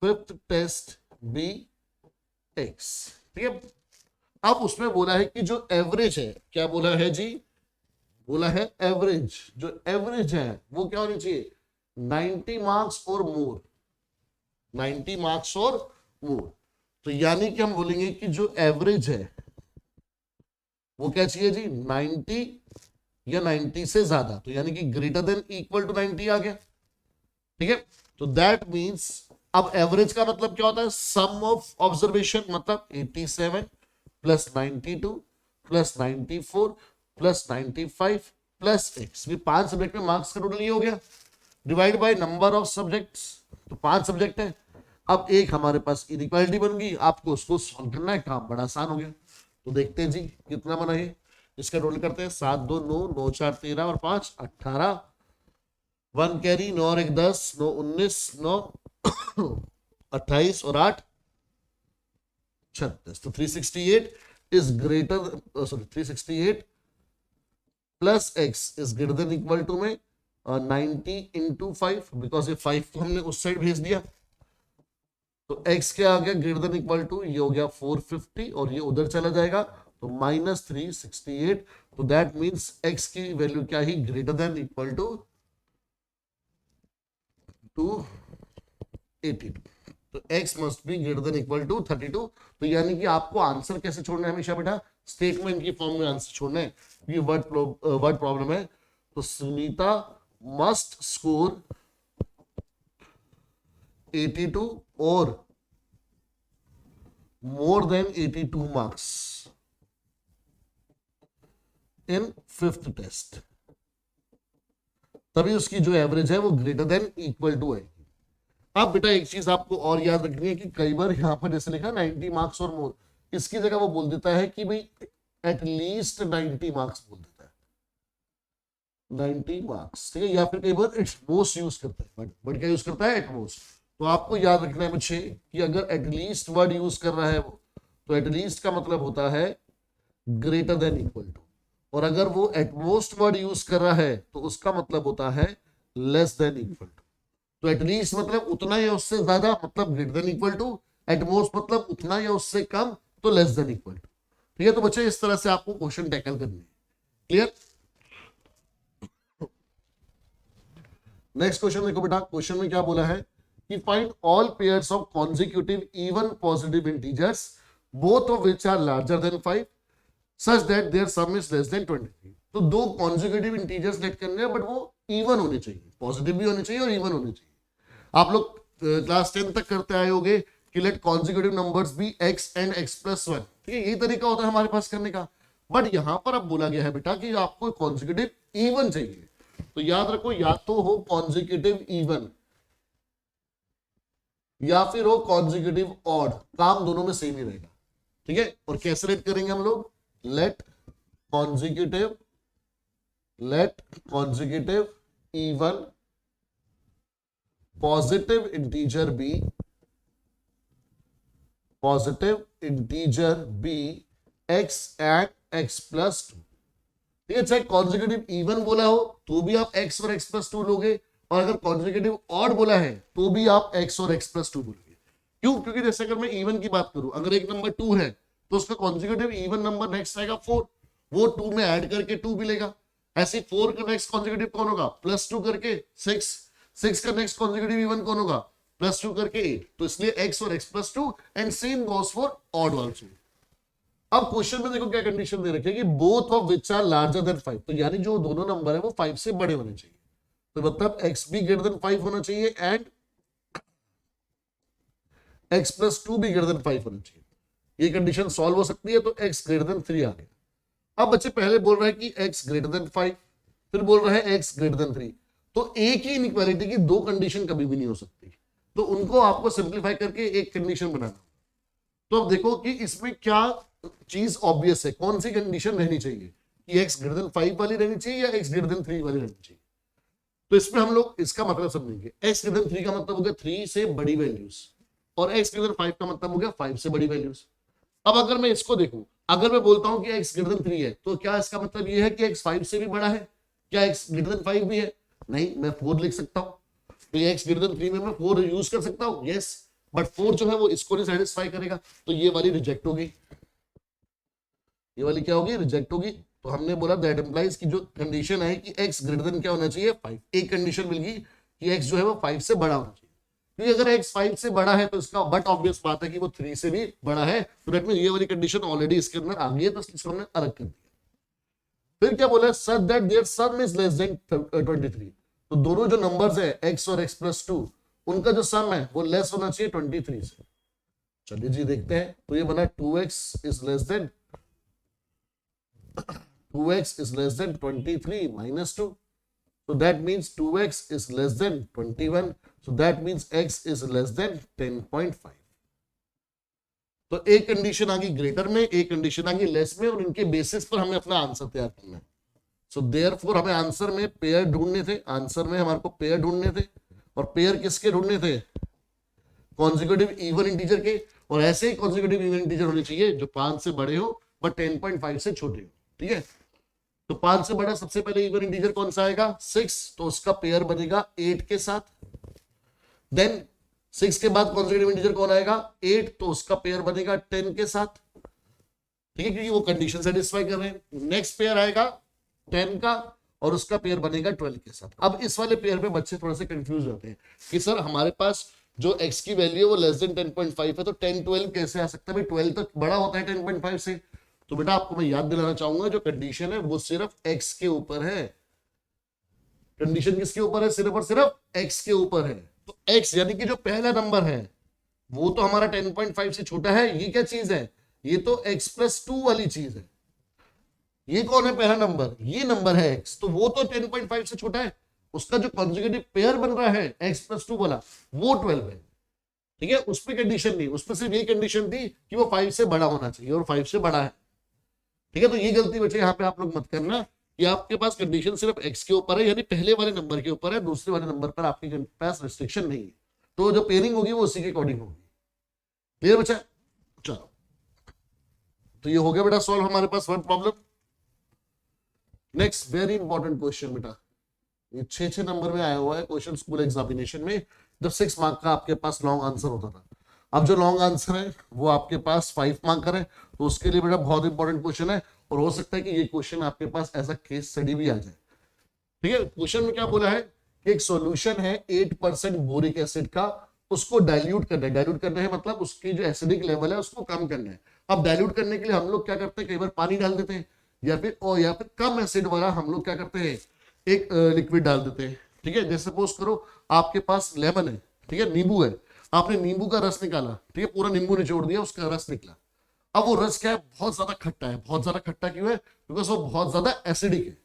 fifth test be x, ठीक है। अब उसमें बोला है कि जो एवरेज है, क्या बोला है जी, बोला है एवरेज, जो एवरेज है वो क्या होनी चाहिए, 90 marks or more, 90 marks or मोर। तो यानी कि हम बोलेंगे कि जो एवरेज है वो क्या चाहिए जी, 90 या 90 से ज्यादा, तो यानी कि ग्रेटर देन इक्वल टू 90 आ गया, ठीक है। तो दैट मींस अब एवरेज का मतलब क्या होता है, सम ऑफ ऑब्जर्वेशन, मतलब 87 plus 92 plus 94 plus 95 plus x, 5 subject में मार्क्स का टोटल ये हो गया, divide by number of subjects, तो 5 सब्जेक्ट है। अब एक हमारे पास इनइक्वालिटी बन गई, आपको उसको सॉल्व करना है, काम बड़ा आसान हो गया। तो देखते हैं जी कितना बना है, इसका रोल करते हैं, 7 2 9, 9 4 13 और 5 18, 1 कैरी, 9 और 1 10, 9 19, 9 28 और 8 36। तो 368 is greater, sorry 368 plus x is greater than equal to में 90 इंटू 5, बिकॉज ये 5 को हमने उस साइड भेज दिया, तो x क्या आ गया, ग्रेटर देन इक्वल टू, ये हो गया 450 और ये उधर चला जाएगा, तो माइनस 368। तो दैट मीन्स x की वैल्यू क्या ही, ग्रेटर देन इक्वल टू 282, तो x must be greater than equal to 32। तो यानी कि आपको आंसर कैसे छोड़ना है हमेशा बेटा, स्टेटमेंट की फॉर्म में आंसर छोड़ना है, ये वर्ड प्रॉब्लम है। तो Sunita must score 82 or more than 82 marks in fifth test, तभी उसकी जो एवरेज है वो ग्रेटर देन इक्वल टू आएगी। अब बेटा एक चीज आपको और याद रखनी है कि कई बार यहाँ पर जैसे लिखा 90 मार्क्स और मोर, इसकी जगह वो बोल देता है कि भाई एटलीस्ट 90 मार्क्स बोल देता है, 90 मार्क्स, ठीक है, या फिर कई बार इट्स मोस्ट यूज करता है, बट क्या यूज करता है, एटमोस्ट। तो आपको याद रखना है बच्चे कि अगर एटलीस्ट वर्ड यूज कर रहा है वो, तो एटलीस्ट का मतलब होता है ग्रेटर देन इक्वल टू, और अगर वो एटमोस्ट वर्ड यूज कर रहा है तो उसका मतलब होता है लेस देन इक्वल टू। तो एटलीस्ट मतलब उतना या उससे ज्यादा, मतलब greater than equal to, at most मतलब उतना या उससे कम, तो लेस देन इक्वल टू, ठीक है। तो बच्चे इस तरह से आपको क्वेश्चन टैकल करनी है, क्लियर। नेक्स्ट क्वेश्चन देखो बेटा, क्वेश्चन में क्या बोला है कि find all pairs of consecutive even positive integers both of which are larger than 5 such that their sum is less than 23। तो दो कॉन्जिक्यूटिव इंटीजर्स लेट करने हैं, बट वो इवन होने चाहिए, पॉजिटिव भी होने चाहिए और इवन होने चाहिए। आप लोग क्लास 10 तक करते आए होंगे कि let consecutive numbers be x and x plus 1, ठीक है, यही तरीका होता है हमारे पास करने का। बट यहां पर अब बोला गया है बेटा कि आपको कॉन्जिक्यूटिव इवन चाहिए, तो याद रखो या तो हो कॉन्जिक्यूटिव इवन या फिर हो कॉन्जिक्यूटिव ऑड, काम दोनों में सेम ही रहेगा, ठीक है। और कैसे लेट करेंगे हम लोग, let consecutive even positive integer be x and x plus 2, ठीक है। चाहे कॉन्जिक्यूटिव इवन बोला हो तो भी आप x और x प्लस 2 लोगे, और अगर कॉन्जिक्यूटिव ऑड बोला है तो भी आप x और x प्लस 2 बोलोगे। क्यों, क्योंकि जैसे अगर मैं इवन की बात करूं, अगर एक नंबर 2 है तो उसका कॉन्जिक्यूटिव इवन नंबर नेक्स्ट आएगा 4, वो 2 में ऐड करके 2 मिलेगा। ऐसे 4 का नेक्स्ट कॉन्जिक्यूटिव कौन होगा, प्लस 2 करके 6, 6 का नेक्स्ट कॉन्जिक्यूटिव इवन कौन होगा, प्लस 2 करके 8। तो इसलिए x और x plus 2 and same goes for odd also. अब क्वेश्चन में देखो क्या कंडीशन दे रखी है कि both of which are larger than 5, तो यानी जो दोनों नंबर है वो 5 से बड़े होने चाहिए, तो मतलब x भी ग्रेटर देन 5 होना चाहिए एंड x प्लस 2 भी ग्रेटर देन 5 होना चाहिए। ये कंडीशन सॉल्व हो सकती है, तो x ग्रेटर देन 3 आ गया। अब बच्चे पहले बोल रहे हैं कि x ग्रेटर देन 5, फिर बोल रहे हैं x ग्रेटर देन 3, तो एक ही इनइक्वालिटी की दो कंडीशन कभी भी नहीं हो सकती, तो उनको आपको सिंप्लीफाई करके एक कंडीशन बनाना। तो अब देखो कि इसमें क्या चीज ऑब्वियस है, कौन सी कंडीशन रहनी चाहिए कि x ग्रेटर देन 5 वाली रहनी चाहिए या x ग्रेटर देन 3 वाली रहनी चाहिए। तो इसमें हम लोग इसका मतलब समझेंगे, x ग्रेटर देन 3 का मतलब हो गया 3 से बड़ी वैल्यूज, और x ग्रेटर देन 5 का मतलब हो गया 5 से बड़ी वैल्यूज। अब अगर मैं इसको देखूं, अगर मैं बोलता हूं कि x ग्रेटर देन 3 है, तो क्या इसका मतलब ये है कि x 5 से भी बड़ा है? क्या x ग्रेटर देन 5 भी है? नहीं, मैं 4 लिख सकता हूं। तो ये x ग्रेटर देन 3 में मैं 4 यूज कर सकता हूं, यस, बट 4 जो है वो इसको नहीं सेटिस्फाई करेगा, तो ये वाली रिजेक्ट होगी, ये वाली क्या होगी, रिजेक्ट होगी। तो हमने बोला दैट इंप्लाइज की जो कंडीशन है कि x ग्रेटर देन क्या होना चाहिए, 5, एक कंडीशन मिल गई कि x जो है वो 5 से बड़ा होना चाहिए। क्योंकि अगर x 5 से बड़ा है तो इसका बट ऑब्वियस बात है कि वो 3 से भी बड़ा है, तो दैट मीन ये वाली कंडीशन ऑलरेडी इसके अंदर आ गई है, तो इसको हमने अलग कर दिया। फिर क्या बोला, such that their sum is less than 23, तो दोनों जो नंबर्स है x और x प्लस 2, उनका जो सम है वो लेस होना चाहिए 23 से। चलिए जी देखते हैं, तो ये बना 2x is less than 23 minus 2. So that means 2x is less than 21. So that means x is less than 10.5. तो एक कंडीशन आ गई ग्रेटर में, एक कंडीशन आ गई लेस में, और इनके बेसिस पर हमें अपना आंसर तैयार करना है। सो देयरफॉर हमें आंसर में पेयर ढूंढने थे, आंसर में हमारे को पेयर ढूंढने थे, और पेयर किसके ढूंढने थे, कॉन्जिक्यूटिव इवन इंटीजर के। और ऐसे ही कॉन्जिक्यूटिव इवन इंटीजर होने चाहिए जो 5 से बड़े हो बट 10.5 से छोटे हो, ठीक है। तो 5 से बड़ा सबसे पहले इवन इंटीजर कौन सा आएगा, 6, तो उसका पेयर बनेगा 8 के साथ। देन 6 के बाद कॉन्जिक्यूटिव इंटीजर कौन आएगा, 8, तो उसका पेयर बनेगा 10 के साथ, ठीक है, क्योंकि वो कंडीशन सेटिस्फाई कर रहे हैं। नेक्स्ट पेयर आएगा 10 का, और उसका पेयर बनेगा 12 के साथ। अब इस वाले पेयर पे बच्चे थोड़ा से कंफ्यूज होते हैं कि सर हमारे पास जो x की वैल्यू है वो लेस देन 10.5 है, तो 10 12 कैसे आ सकता है भाई, 12 तक बड़ा होता है 10.5 से। तो बेटा आपको मैं याद दिलाना चाहूंगा, जो कंडीशन है वो सिर्फ x के ऊपर है। कंडीशन किसके ऊपर है, सिर्फ और सिर्फ x के ऊपर है। तो x यानी कि जो पहला नंबर है वो तो हमारा 10.5 से छोटा है। ये क्या चीज है, ये तो x प्लस 2 वाली चीज है। ये कौन है पहला नंबर, ये नंबर है x, तो वो तो 10.5 से छोटा है। उसका जो कॉन्जुगेटिव पेयर बन रहा है x प्लस 2 वाला, वो 12 है, ठीक है। उस पर कंडीशन नहीं, उस पर सिर्फ ये कंडीशन थी कि वो 5 से बड़ा होना चाहिए, और 5 से बड़ा है, ठीक है। तो ये गलती बच्चे यहाँ पे आप लोग मत करना कि आपके पास कंडीशन सिर्फ x के ऊपर है, यानी पहले वाले नंबर के ऊपर है, दूसरे वाले नंबर पर आपके पास रिस्ट्रिक्शन नहीं है। तो जो पेयरिंग होगी वो उसी के अकॉर्डिंग होगी। क्लियर बच्चा, चलो, तो ये हो गया बेटा सॉल्व हमारे पास word problem. Next very important question बेटा, ये 6 नंबर में आया हुआ है क्वेश्चन स्कूल एग्जामिनेशन में, जब 6 मार्क का आपके पास लॉन्ग आंसर होता था। अब जो लॉन्ग आंसर है वो आपके पास 5 मार्क का है, तो उसके लिए बेटा बहुत इंपॉर्टेंट क्वेश्चन है, और हो सकता है कि ये क्वेश्चन आपके पास एज अ केस स्टडी भी आ जाए, ठीक है। क्वेश्चन में क्या बोला है कि एक सॉल्यूशन है 8% बोरिक एसिड का, उसको डाइल्यूट करना है। डाइल्यूट करना है मतलब उसकी जो एसिडिक लेवल है उसको कम करना है। अब डाइल्यूट करने के लिए हम लोग क्या करते हैं, कई बार पानी डाल देते हैं, या फिर कम एसिड वाला हम लोग क्या करते हैं, एक लिक्विड डाल देते हैं, ठीक है। जैसे सपोज करो आपके पास लेमन है, ठीक है, नींबू है, आपने नींबू का रस निकाला, ठीक है, पूरा नींबू निचोड़ दिया, उसका रस निकला। अब वो रस क्या है, बहुत ज्यादा खट्टा है। बहुत ज्यादा खट्टा क्यों है, बिकॉज वो बहुत ज्यादा एसिडिक है।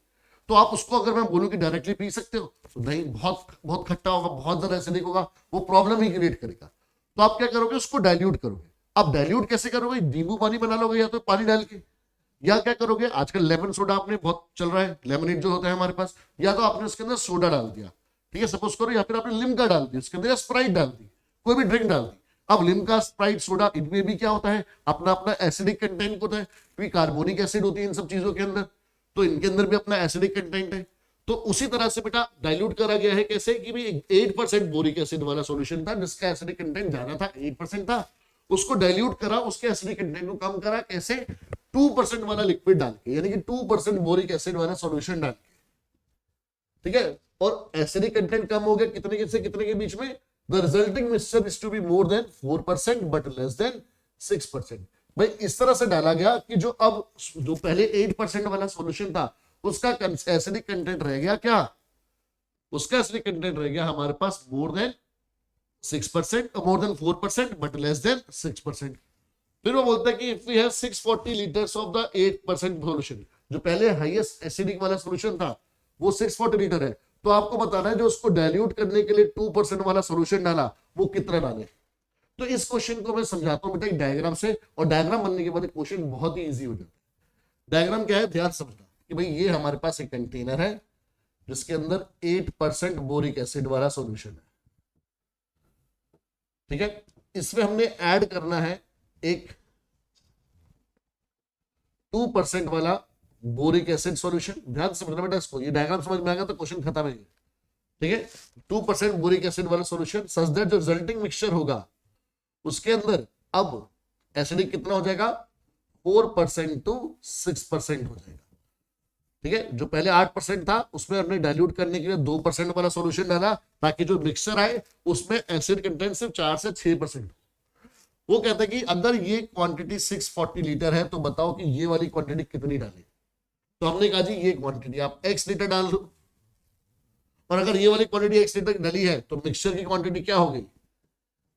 तो आप उसको अगर मैं बोलूं कि डायरेक्टली पी सकते हो, तो नहीं, बहुत बहुत खट्टा होगा, बहुत ज्यादा एसिडिक होगा, वो प्रॉब्लम ही क्रिएट करेगा। तो आप क्या करोगे, उसको डाइल्यूट करोगे। अब डाइल्यूट कैसे करोगे, नींबू पानी बना लोगे, या तो पानी डाल के, या क्या करोगे, आजकल लेमन सोडा आपने बहुत चल रहा है, लेमनेड जो होता है हमारे पास, या तो आपने उसके अंदर सोडा डाल दिया, ठीक है, सपोज करो, या फिर आपने लिम्का डाल दी उसके अंदर, या स्प्राइट डाल दी, कोई भी ड्रिंक डाल दी। अब लिम्का, स्प्राइट, सोडा, इनमें भी क्या होता है, अपना अपना एसिडिक कंटेंट होता है, क्योंकि कार्बोनिक एसिड होती है इन सब चीजों के अंदर, तो इनके अंदर भी अपना एसिडिक कंटेंट है। तो उसी तरह से बेटा डाइल्यूट करा गया है, कैसे कि भाई 8% बोरिक एसिड वाला सॉल्यूशन था जिसका एसिडिक कंटेंट ज्यादा था, 8% था, उसको डाइल्यूट करा, उसके एसिडिक कंटेंट को कम करा, कैसे, 2% वाला लिक्विड डाल के, यानी कि 2% बोरिक एसिड वाला सॉल्यूशन डाल के, ठीक है। और एसिडिक कंटेंट कम हो गया कितने से कितने के बीच में, the resulting mixture is to be more than 4% but less than 6%। भाई इस तरह से डाला गया कि जो अब जो पहले 8% वाला सॉल्यूशन था उसका एसिडिक कंटेंट रह गया क्या, उसका एसिडिक कंटेंट रह गया हमारे पास more than 6%, more than 4% but less than 6%। फिर वो बोलता है कि if we have 640 litres of the 8% solution, जो पहले हाईएस्ट एसिडिक वाला सॉल्यूशन था वो 640 लीटर है, तो आपको बताना है जो उसको डाइल्यूट करने के लिए 2% वाला सॉल्यूशन डाला वो कितना डाले। तो इस क्वेश्चन को मैं समझाता हूं बेटा एक डायग्राम से, और डायग्राम बनने के बाद क्वेश्चन बहुत ही इजी हो जाता है। डायग्राम क्या है, ध्यान से समझना कि भाई ये हमारे पास एक कंटेनर है जिसके अंदर 8% बोरिक एसिड वाला सॉल्यूशन है, ठीक है। इसमें हमने ऐड करना है एक 2% वाला बोरिक एसिड सॉल्यूशन। ध्यान से समझना बेटा इसको, ये डायग्राम समझ में आ गया तो क्वेश्चन खत्म है, ठीक है। 2% बोरिक एसिड वाला सॉल्यूशन सच दैट जो रिजल्टिंग मिक्सचर होगा उसके अंदर अब एसिडिक कितना हो जाएगा, 4% to 6% हो जाएगा, ठीक है। जो पहले 8% था उसमें हमने डाइल्यूट करने के लिए 2% वाला सॉल्यूशन डाला ताकि जो मिक्सचर आए उसमें एसिड कंटेंट सिर्फ 4 से 6%। वो कहता है कि अगर ये क्वांटिटी 640 लीटर है तो बताओ कि ये वाली क्वांटिटी कितनी डालें। तो हमने कहा जी ये क्वांटिटी आप x लीटर डाल दो, और अगर ये वाली क्वांटिटी x लीटर डाली है तो मिक्सचर की क्वांटिटी क्या हो गई,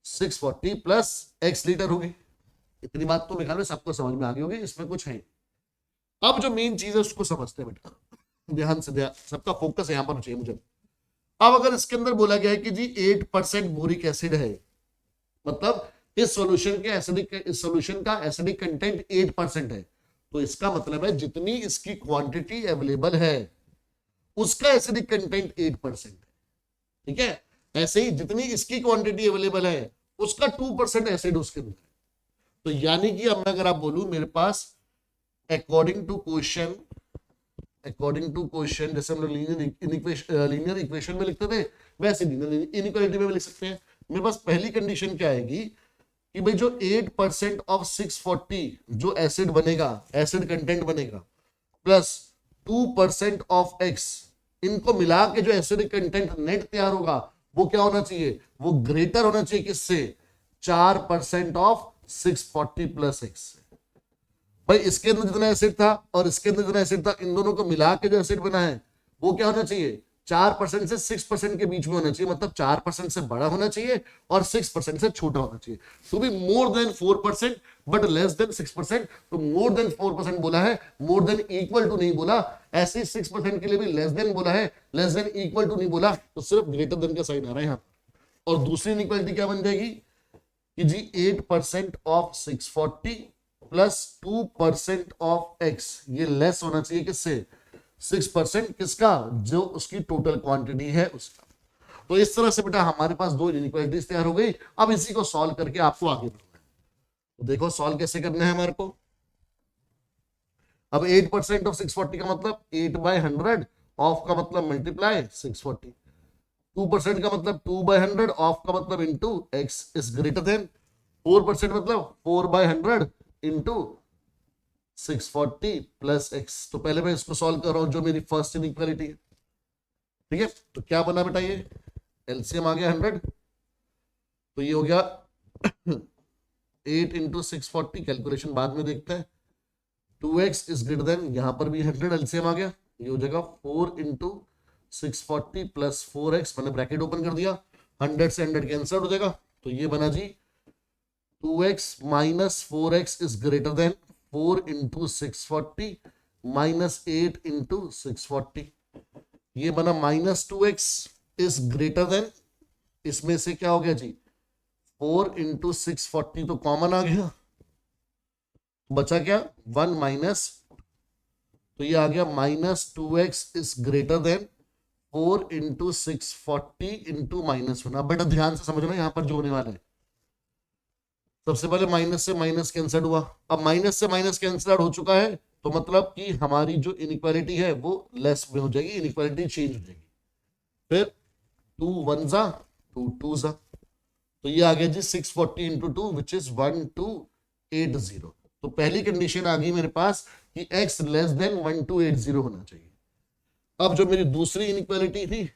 640 प्लस x लीटर हो गई। इतनी बात तो मेरे ख्याल में सबको समझ में आ गई होगी, इसमें कुछ है। अब जो मेन चीज है उसको समझते हैं बेटा, ध्यान से, सबका फोकस यहां पर चाहिए मुझे। अब अगर इसके अंदर बोला गया है कि जी 8% बोरिक एसिड है, मतलब इस सॉल्यूशन का एसिडिक कंटेंट 8% है, तो इसका मतलब है जितनी इसकी क्वांटिटी अवेलेबल है उसका एसिडिक कंटेंट 8% है, ठीक है। ऐसे ही जितनी इसकी क्वांटिटी अवेलेबल है उसका 2% एसिड उसके अंदर है। तो यानी कि अब अगर आप बोलूं मेरे पास अकॉर्डिंग टू क्वेश्चन, जैसे हम लोग लीनियर इक्वेशन में लिखते थे वैसे लीनियर इनइक्वालिटी में भी लिख सकते हैं। मेरे पास पहली कंडीशन क्या आएगी कि भाई जो 8% ऑफ 640 जो एसिड बनेगा, एसिड कंटेंट बनेगा, प्लस 2% ऑफ x, इनको मिला के जो एसिडिक कंटेंट नेट तैयार होगा वो क्या होना चाहिए, वो ग्रेटर होना चाहिए किससे, 4% ऑफ 640 प्लस x। भाई इसके अंदर जितना एसिड था और इसके अंदर जितना एसिड था, इन दोनों को मिला के जो एसिड बना है वो क्या होना चाहिए, 4% से 6% के बीच में होना चाहिए, मतलब 4% से बड़ा होना चाहिए और 6% से छोटा होना चाहिए। To be more than 4% but less than 6%। तो मोर देन 4% बोला है, मोर देन इक्वल टू नहीं बोला। ऐसे 6% के लिए भी लेस देन बोला है, लेस देन इक्वल टू नहीं बोला, तो सिर्फ ग्रेटर देन का साइन आ रहा है यहाँ। और दूसरी इनइक्वालिटी क्या बन जाएगी कि जी 8% ऑफ 640 प्लस 2% ऑफ x, ये लेस होना चाहिए किससे, 6% किसका, जो उसकी टोटल क्वांटिटी है उसका। तो इस तरह से बेटा हमारे पास दो इनइक्वालिटीज तैयार हो गई। अब इसी को सॉल्व करके आपको आगे बढ़ना है। तो देखो सॉल्व कैसे करना है हमारे को। अब 8% ऑफ 640 का मतलब 8/100, ऑफ का मतलब मल्टीप्लाई 640, 2% का मतलब 2/100, ऑफ का मतलब into x is greater then, 4% मतलब 4/100 इंटू 640 प्लस x। तो पहले मैं इसको सॉल्व कर रहा हूं जो मेरी फर्स्ट इनइक्वालिटी है, ठीक है। तो क्या बना बेटा, ये एलसीएम आ गया 100, तो ये हो गया 8 इंटू 640, कैलकुलेशन बाद में देखते हैं, 2x इज ग्रेटर देन, यहां पर भी 100 एलसीएम आ गया, ये हो जाएगा 4 इंटू 640 प्लस 4x, मैंने ब्रैकेट ओपन कर दिया, 100 से 100 कैंसिल हो जाएगा, तो ये बना जी 2x minus 4x is greater then 4 into 640 minus 8 into 640, ये बना minus 2x is greater then, इसमें से क्या हो गया जी 4 इंटू 640, तो कॉमन आ गया, बचा क्या 1 माइनस, तो ये आ गया minus 2x is greater then 4 into 640 into -1। अब बेटा ध्यान से समझना यहाँ पर जो होने वाला है, सबसे पहले माइनस से माइनस कैंसिल हुआ, अब माइनस से माइनस कैंसिल हो चुका है, तो मतलब कि हमारी जो इनइक्वालिटी है वो लेस में हो जाएगी, इनइक्वालिटी चेंज हो जाएगी। फिर 2 1 जा 2 2 जा, तो ये आ गया जी 640 इंटू 2 विच इज 1280। तो पहली कंडीशन आ गई मेरे पास कि x लेस देन 1280 होना चाहिए। अब जो मेरी दूसरी इनइक्वालिटी थी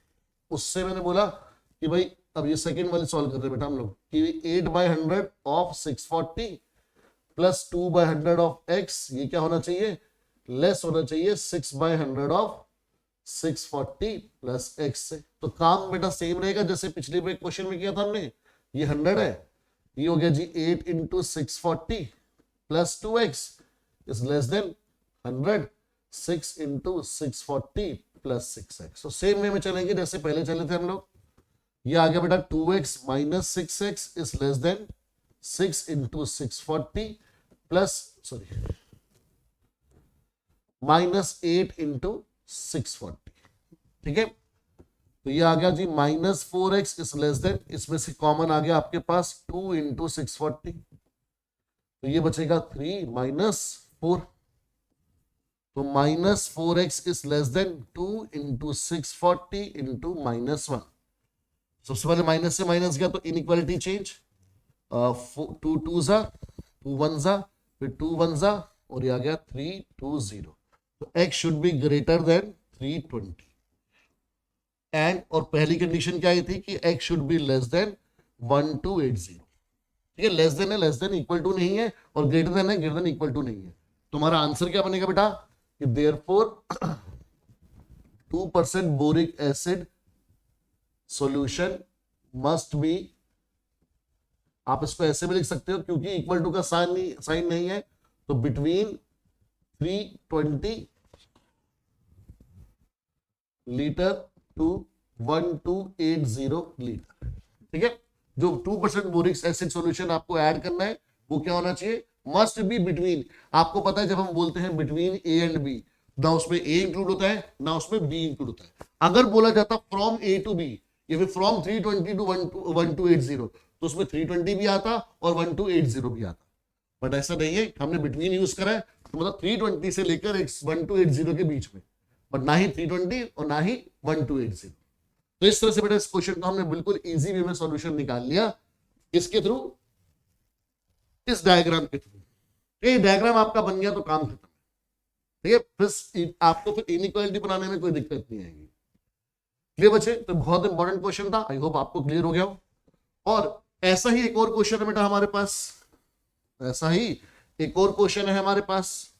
उससे मैंने बोला कि भाई अब ये सेकंड वाली सॉल्व कर रहे बेटा हम लोग कि 8/100 ऑफ 640 प्लस 2/100 ऑफ x, ये क्या होना चाहिए, लेस होना चाहिए 6/100 ऑफ 640 प्लस x से। तो काम बेटा सेम रहेगा जैसे पिछले क्वेश्चन में किया था हमने, ये 100 है, ये हो गया जी 8 into 640 plus 2x is less then 100, 6 into 640 plus 6x। तो सेम वे में चलेंगे जैसे पहले चले थे हम लोग। ये आ गया बेटा 2x minus 6x is less than 6 into 640 plus sorry minus 8 into 640। ठीक है, तो ये आ गया जी -4x इज लेस देन, इसमें से कॉमन आ गया आपके पास 2 इंटू 640, तो ये बचेगा 3 माइनस 4, तो -4x is less then 2 into 640 into -1। सबसे पहले माइनस से माइनस गया तो इनइक्वालिटी चेंज, 2 2 जा 2 1 जा फिर 2 1 जा और ये आ गया 320, तो x should be greater then 320 and, और पहली कंडीशन क्या आई थी कि x should be less than 1280। ठीक है, लेस देन है, लेस देन इक्वल टू नहीं है, और ग्रेटर देन है, ग्रेटर देन इक्वल टू नहीं है। तुम्हारा आंसर क्या बनेगा बेटा कि therefore 2% boric acid solution must be, आप इसको ऐसे भी लिख सकते हो क्योंकि इक्वल टू का साइन नहीं है, तो बिटवीन 320 लीटर टू 1280 लीटर। ठीक है, जो 2% बोरिक एसिड सॉल्यूशन आपको ऐड करना है वो क्या होना चाहिए, मस्ट बी बिटवीन। आपको पता है जब हम बोलते हैं बिटवीन ए एंड बी, ना उसमें ए इंक्लूड होता है ना उसमें बी इंक्लूड होता है। अगर बोला जाता फ्रॉम ए टू बी या फिर फ्रॉम 320 टू 1280, तो उसमें 320 भी आता और 1280 भी आता, बट ऐसा नहीं है, हमने बिटवीन यूज करा है, तो मतलब 320 से लेकर 1280 के बीच में, बट ना ही 320 और ना ही 1280। तो इस तरह से बेटा इस क्वेश्चन को हमने बिल्कुल इजी वे में सॉल्यूशन निकाल लिया, इसके थ्रू, इस डायग्राम के थ्रू। ये डायग्राम आपका बन गया तो काम खत्म। ठीक है, फिर आपको फिर इनइक्वालिटी बनाने में कोई दिक्कत नहीं आएगी। क्लियर बच्चे, तो बहुत इंपॉर्टेंट क्वेश्चन था, आई होप आपको क्लियर हो गया हो। और ऐसा ही एक और क्वेश्चन है बेटा हमारे पास, ऐसा ही एक और क्वेश्चन है हमारे पास,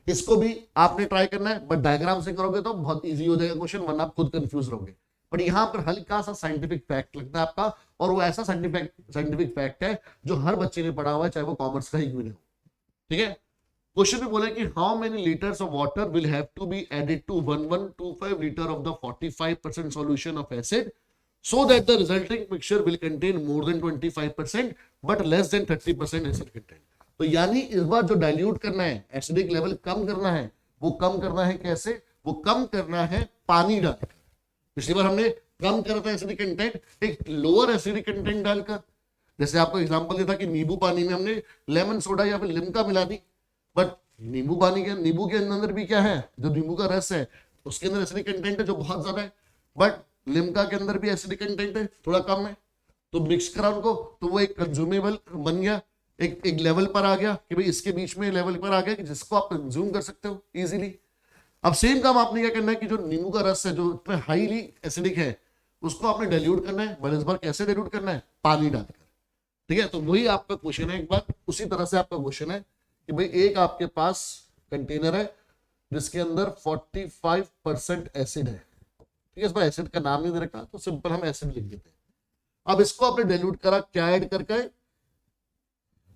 इसको भी आपने ट्राई करना है, बट डायग्राम से करोगे तो बहुत इजी हो जाएगा क्वेश्चन, वरना आप खुद कंफ्यूज रहोगे। बट यहां पर हल्का सा साइंटिफिक फैक्ट लगता है आपका, और वो ऐसा साइंटिफिक फैक्ट है जो हर बच्चे ने पढ़ा हुआ है, चाहे वो कॉमर्स का ही क्यों नहीं हो। ठीक है, क्वेश्चन में बोला कि how many litres of water will have to be added to 1125 litre of the 45% solution of acid so that the resulting mixture will contain more than 25% but less than 30% acid content। तो यानी इस बार जो dilute करना है, acidic level कम करना है, वो कम करना है कैसे, वो कम करना है पानी डालकर। पिछली बार हमने कम करा था एसिडिक कंटेंट एक लोअर एसिडिक कंटेंट डालकर, जैसे आपको एग्जांपल दिया था कि नींबू पानी में हमने लेमन सोडा या फिर लिम्का मिला दी, बट नींबू के अंदर भी क्या है, जो नींबू का रस है उसके अंदर एसिडिक कंटेंट है जो बहुत ज्यादा है, बट लिम्का के अंदर भी एसिडिक कंटेंट है थोड़ा कम है, तो मिक्स करा उनको, तो वो एक कंज्यूमेबल बन गया, एक लेवल पर आ गया कि भाई इसके बीच में लेवल पर आ गया कि जिसको आप कंज्यूम कर सकते हो इजीली। अब सेम काम आपने क्या करना है कि जो नींबू का रस है जो हाईली एसिडिक है उसको आपने डाइल्यूट करना है, बट इस बार कैसे डाइल्यूट करना है, पानी डालकर। ठीक है, तो वही आपका क्वेश्चन है, एक बार उसी तरह से आपका क्वेश्चन है कि भाई एक आपके पास कंटेनर है जिसके अंदर 45% एसिड है। ठीक है, इस पर एसिड का नाम नहीं दे रखा तो सिंपल हम एसिड लिख देते हैं। अब इसको आपने डाइल्यूट करा, क्या ऐड करके,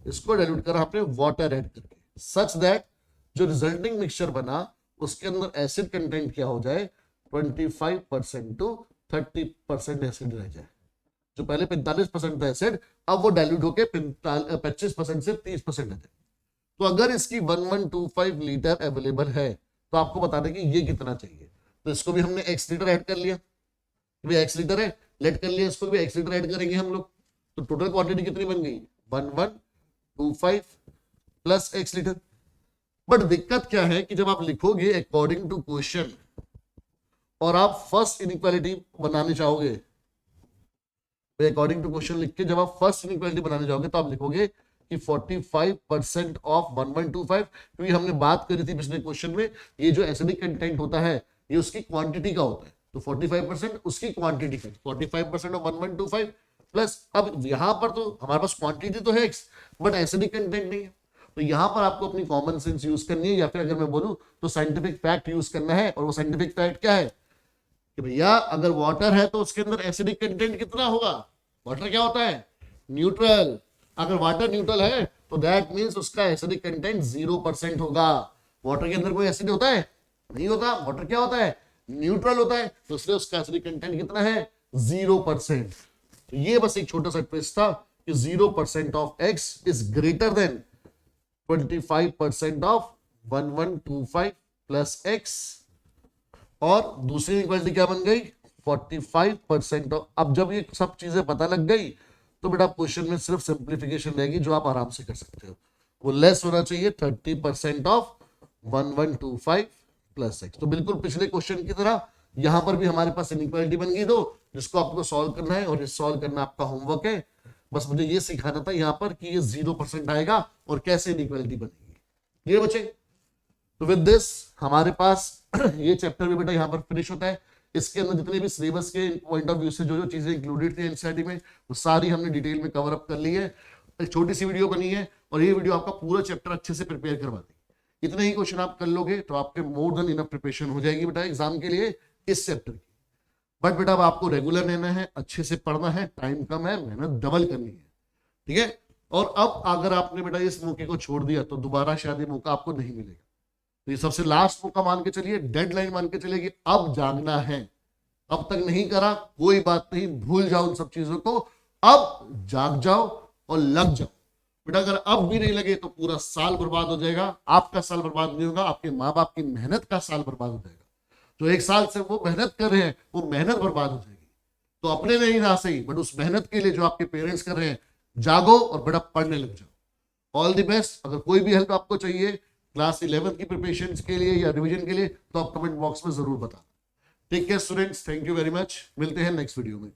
इसको डाइल्यूट करा आपने वाटर ऐड करके, सच दैट जो रिजल्टिंग मिक्सचर बना उसके अंदर एसिड कंटेंट क्या हो जाए 25% टू 30% एसिड रह जाए। जो पहले 45% था एसिड, अब वो डाइल्यूट होके 25% से 30% रह जाए। तो अगर इसकी 1125 लीटर अवेलेबल है तो आपको बता दें कि ये कितना चाहिए, तो इसको भी हमने x लीटर ऐड कर लिया, x लीटर है, लेट कर लिया, इसको भी x लीटर ऐड करेंगे हम लोग, तो टोटल क्वांटिटी कितनी बन गई 1125 प्लस x लीटर। बट दिक्कत क्या है कि जब आप लिखोगे अकॉर्डिंग टू क्वेश्चन और आप फर्स्ट इनइक्वालिटी बनाने चाहोगे, अकॉर्डिंग टू क्वेश्चन लिख के जब आप फर्स्ट इनइक्वालिटी बनाने जाओगे तो आप लिखोगे कि 45% ऑफ 1125, क्योंकि हमने बात करी थी पिछले क्वेश्चन में ये जो एसिडिक कंटेंट होता है ये उसकी क्वांटिटी का होता है, तो 45% उसकी क्वांटिटी का, 45% ऑफ 1125 प्लस, अब यहां पर तो हमारे पास क्वांटिटी तो है x बट एसिडिक कंटेंट नहीं है, तो यहां पर आपको अपनी कॉमन सेंस यूज करनी है, या फिर अगर मैं बोलूं तो साइंटिफिक फैक्ट यूज करना है। और वो साइंटिफिक फैक्ट क्या है कि भैया अगर वाटर है तो उसके अंदर एसिडिक कंटेंट कितना होगा, वाटर क्या होता है न्यूट्रल, अगर वाटर न्यूट्रल है तो दैट मींस उसका एसिडिक कंटेंट 0% होगा। वाटर के अंदर कोई एसिड होता है, नहीं होता, वाटर क्या होता है न्यूट्रल होता है, तो इसलिए उसका एसिडिक कंटेंट कितना है 0%। तो ये बस एक छोटा सा ट्विस्ट था कि 0% of x is greater then 25% of 1125 plus x, और दूसरी इक्वालिटी क्या बन गई 45% ऑफ। अब जब ये सब चीजें पता लग गई तो बेटा क्वेश्चन में सिर्फ सिंप्लीफिकेशन रहेगी जो आप आराम से कर सकते हो। वो लेस होना चाहिए 30% ऑफ 1125 प्लस x। तो बिल्कुल पिछले क्वेश्चन की तरह यहां पर भी हमारे पास इनइक्वालिटी बन गई दो, जिसको आपको सॉल्व करना है, और ये सॉल्व करना आपका होमवर्क है। बस मुझे ये सिखाना था यहां पर कि ये 0% आएगा और कैसे इनइक्वालिटी बनेगी। ये बच्चे, तो विद दिस हमारे पास ये चैप्टर भी बेटा यहां पर फिनिश होता है। इसके अंदर जितने भी सिलेबस के पॉइंट ऑफ व्यू से जो जो चीजें इंक्लूडेड थी एनसीईआरटी में, वो सारी हमने डिटेल में कवर अप कर ली है। एक छोटी सी वीडियो बनी है और ये वीडियो आपका पूरा चैप्टर अच्छे से प्रिपेयर करवा देगी। इतने ही क्वेश्चन आप कर लोगे तो आपके मोर देन इनफ प्रिपरेशन हो जाएगी बेटा एग्जाम के लिए इस चैप्टर की। बट बेटा अब आपको रेगुलर रहना है, अच्छे से पढ़ना है, टाइम कम है, मेहनत डबल करनी है, ठीक है। और अब अगर आपने बेटा इस मौके को छोड़ दिया तो दोबारा शायद ये मौका आपको नहीं मिलेगा। तो ये सबसे लास्ट मौका मान के चलिए, डेडलाइन मान के चलिए कि अब जागना है। अब तक नहीं करा कोई बात नहीं, भूल जाओ उन सब चीजों को, अब जाग जाओ और लग जाओ बेटा। अगर अब भी नहीं लगे तो पूरा साल बर्बाद हो जाएगा। आपका साल बर्बाद नहीं होगा, आपके माँ बाप की मेहनत का साल बर्बाद हो जाएगा। जो एक साल से वो मेहनत कर रहे हैं वो मेहनत बर्बाद हो जाएगी। तो अपने नहीं ना सही, बट उस मेहनत के लिए जो आपके पेरेंट्स कर रहे हैं, जागो और बेटा पढ़ने लग जाओ। All the best. अगर कोई भी हेल्प आपको चाहिए क्लास 11 की प्रिपरेशन के लिए या रिवीजन के लिए, तो आप कमेंट बॉक्स में जरूर बताना। Take care students, thank you very much. मिलते हैं नेक्स्ट वीडियो में।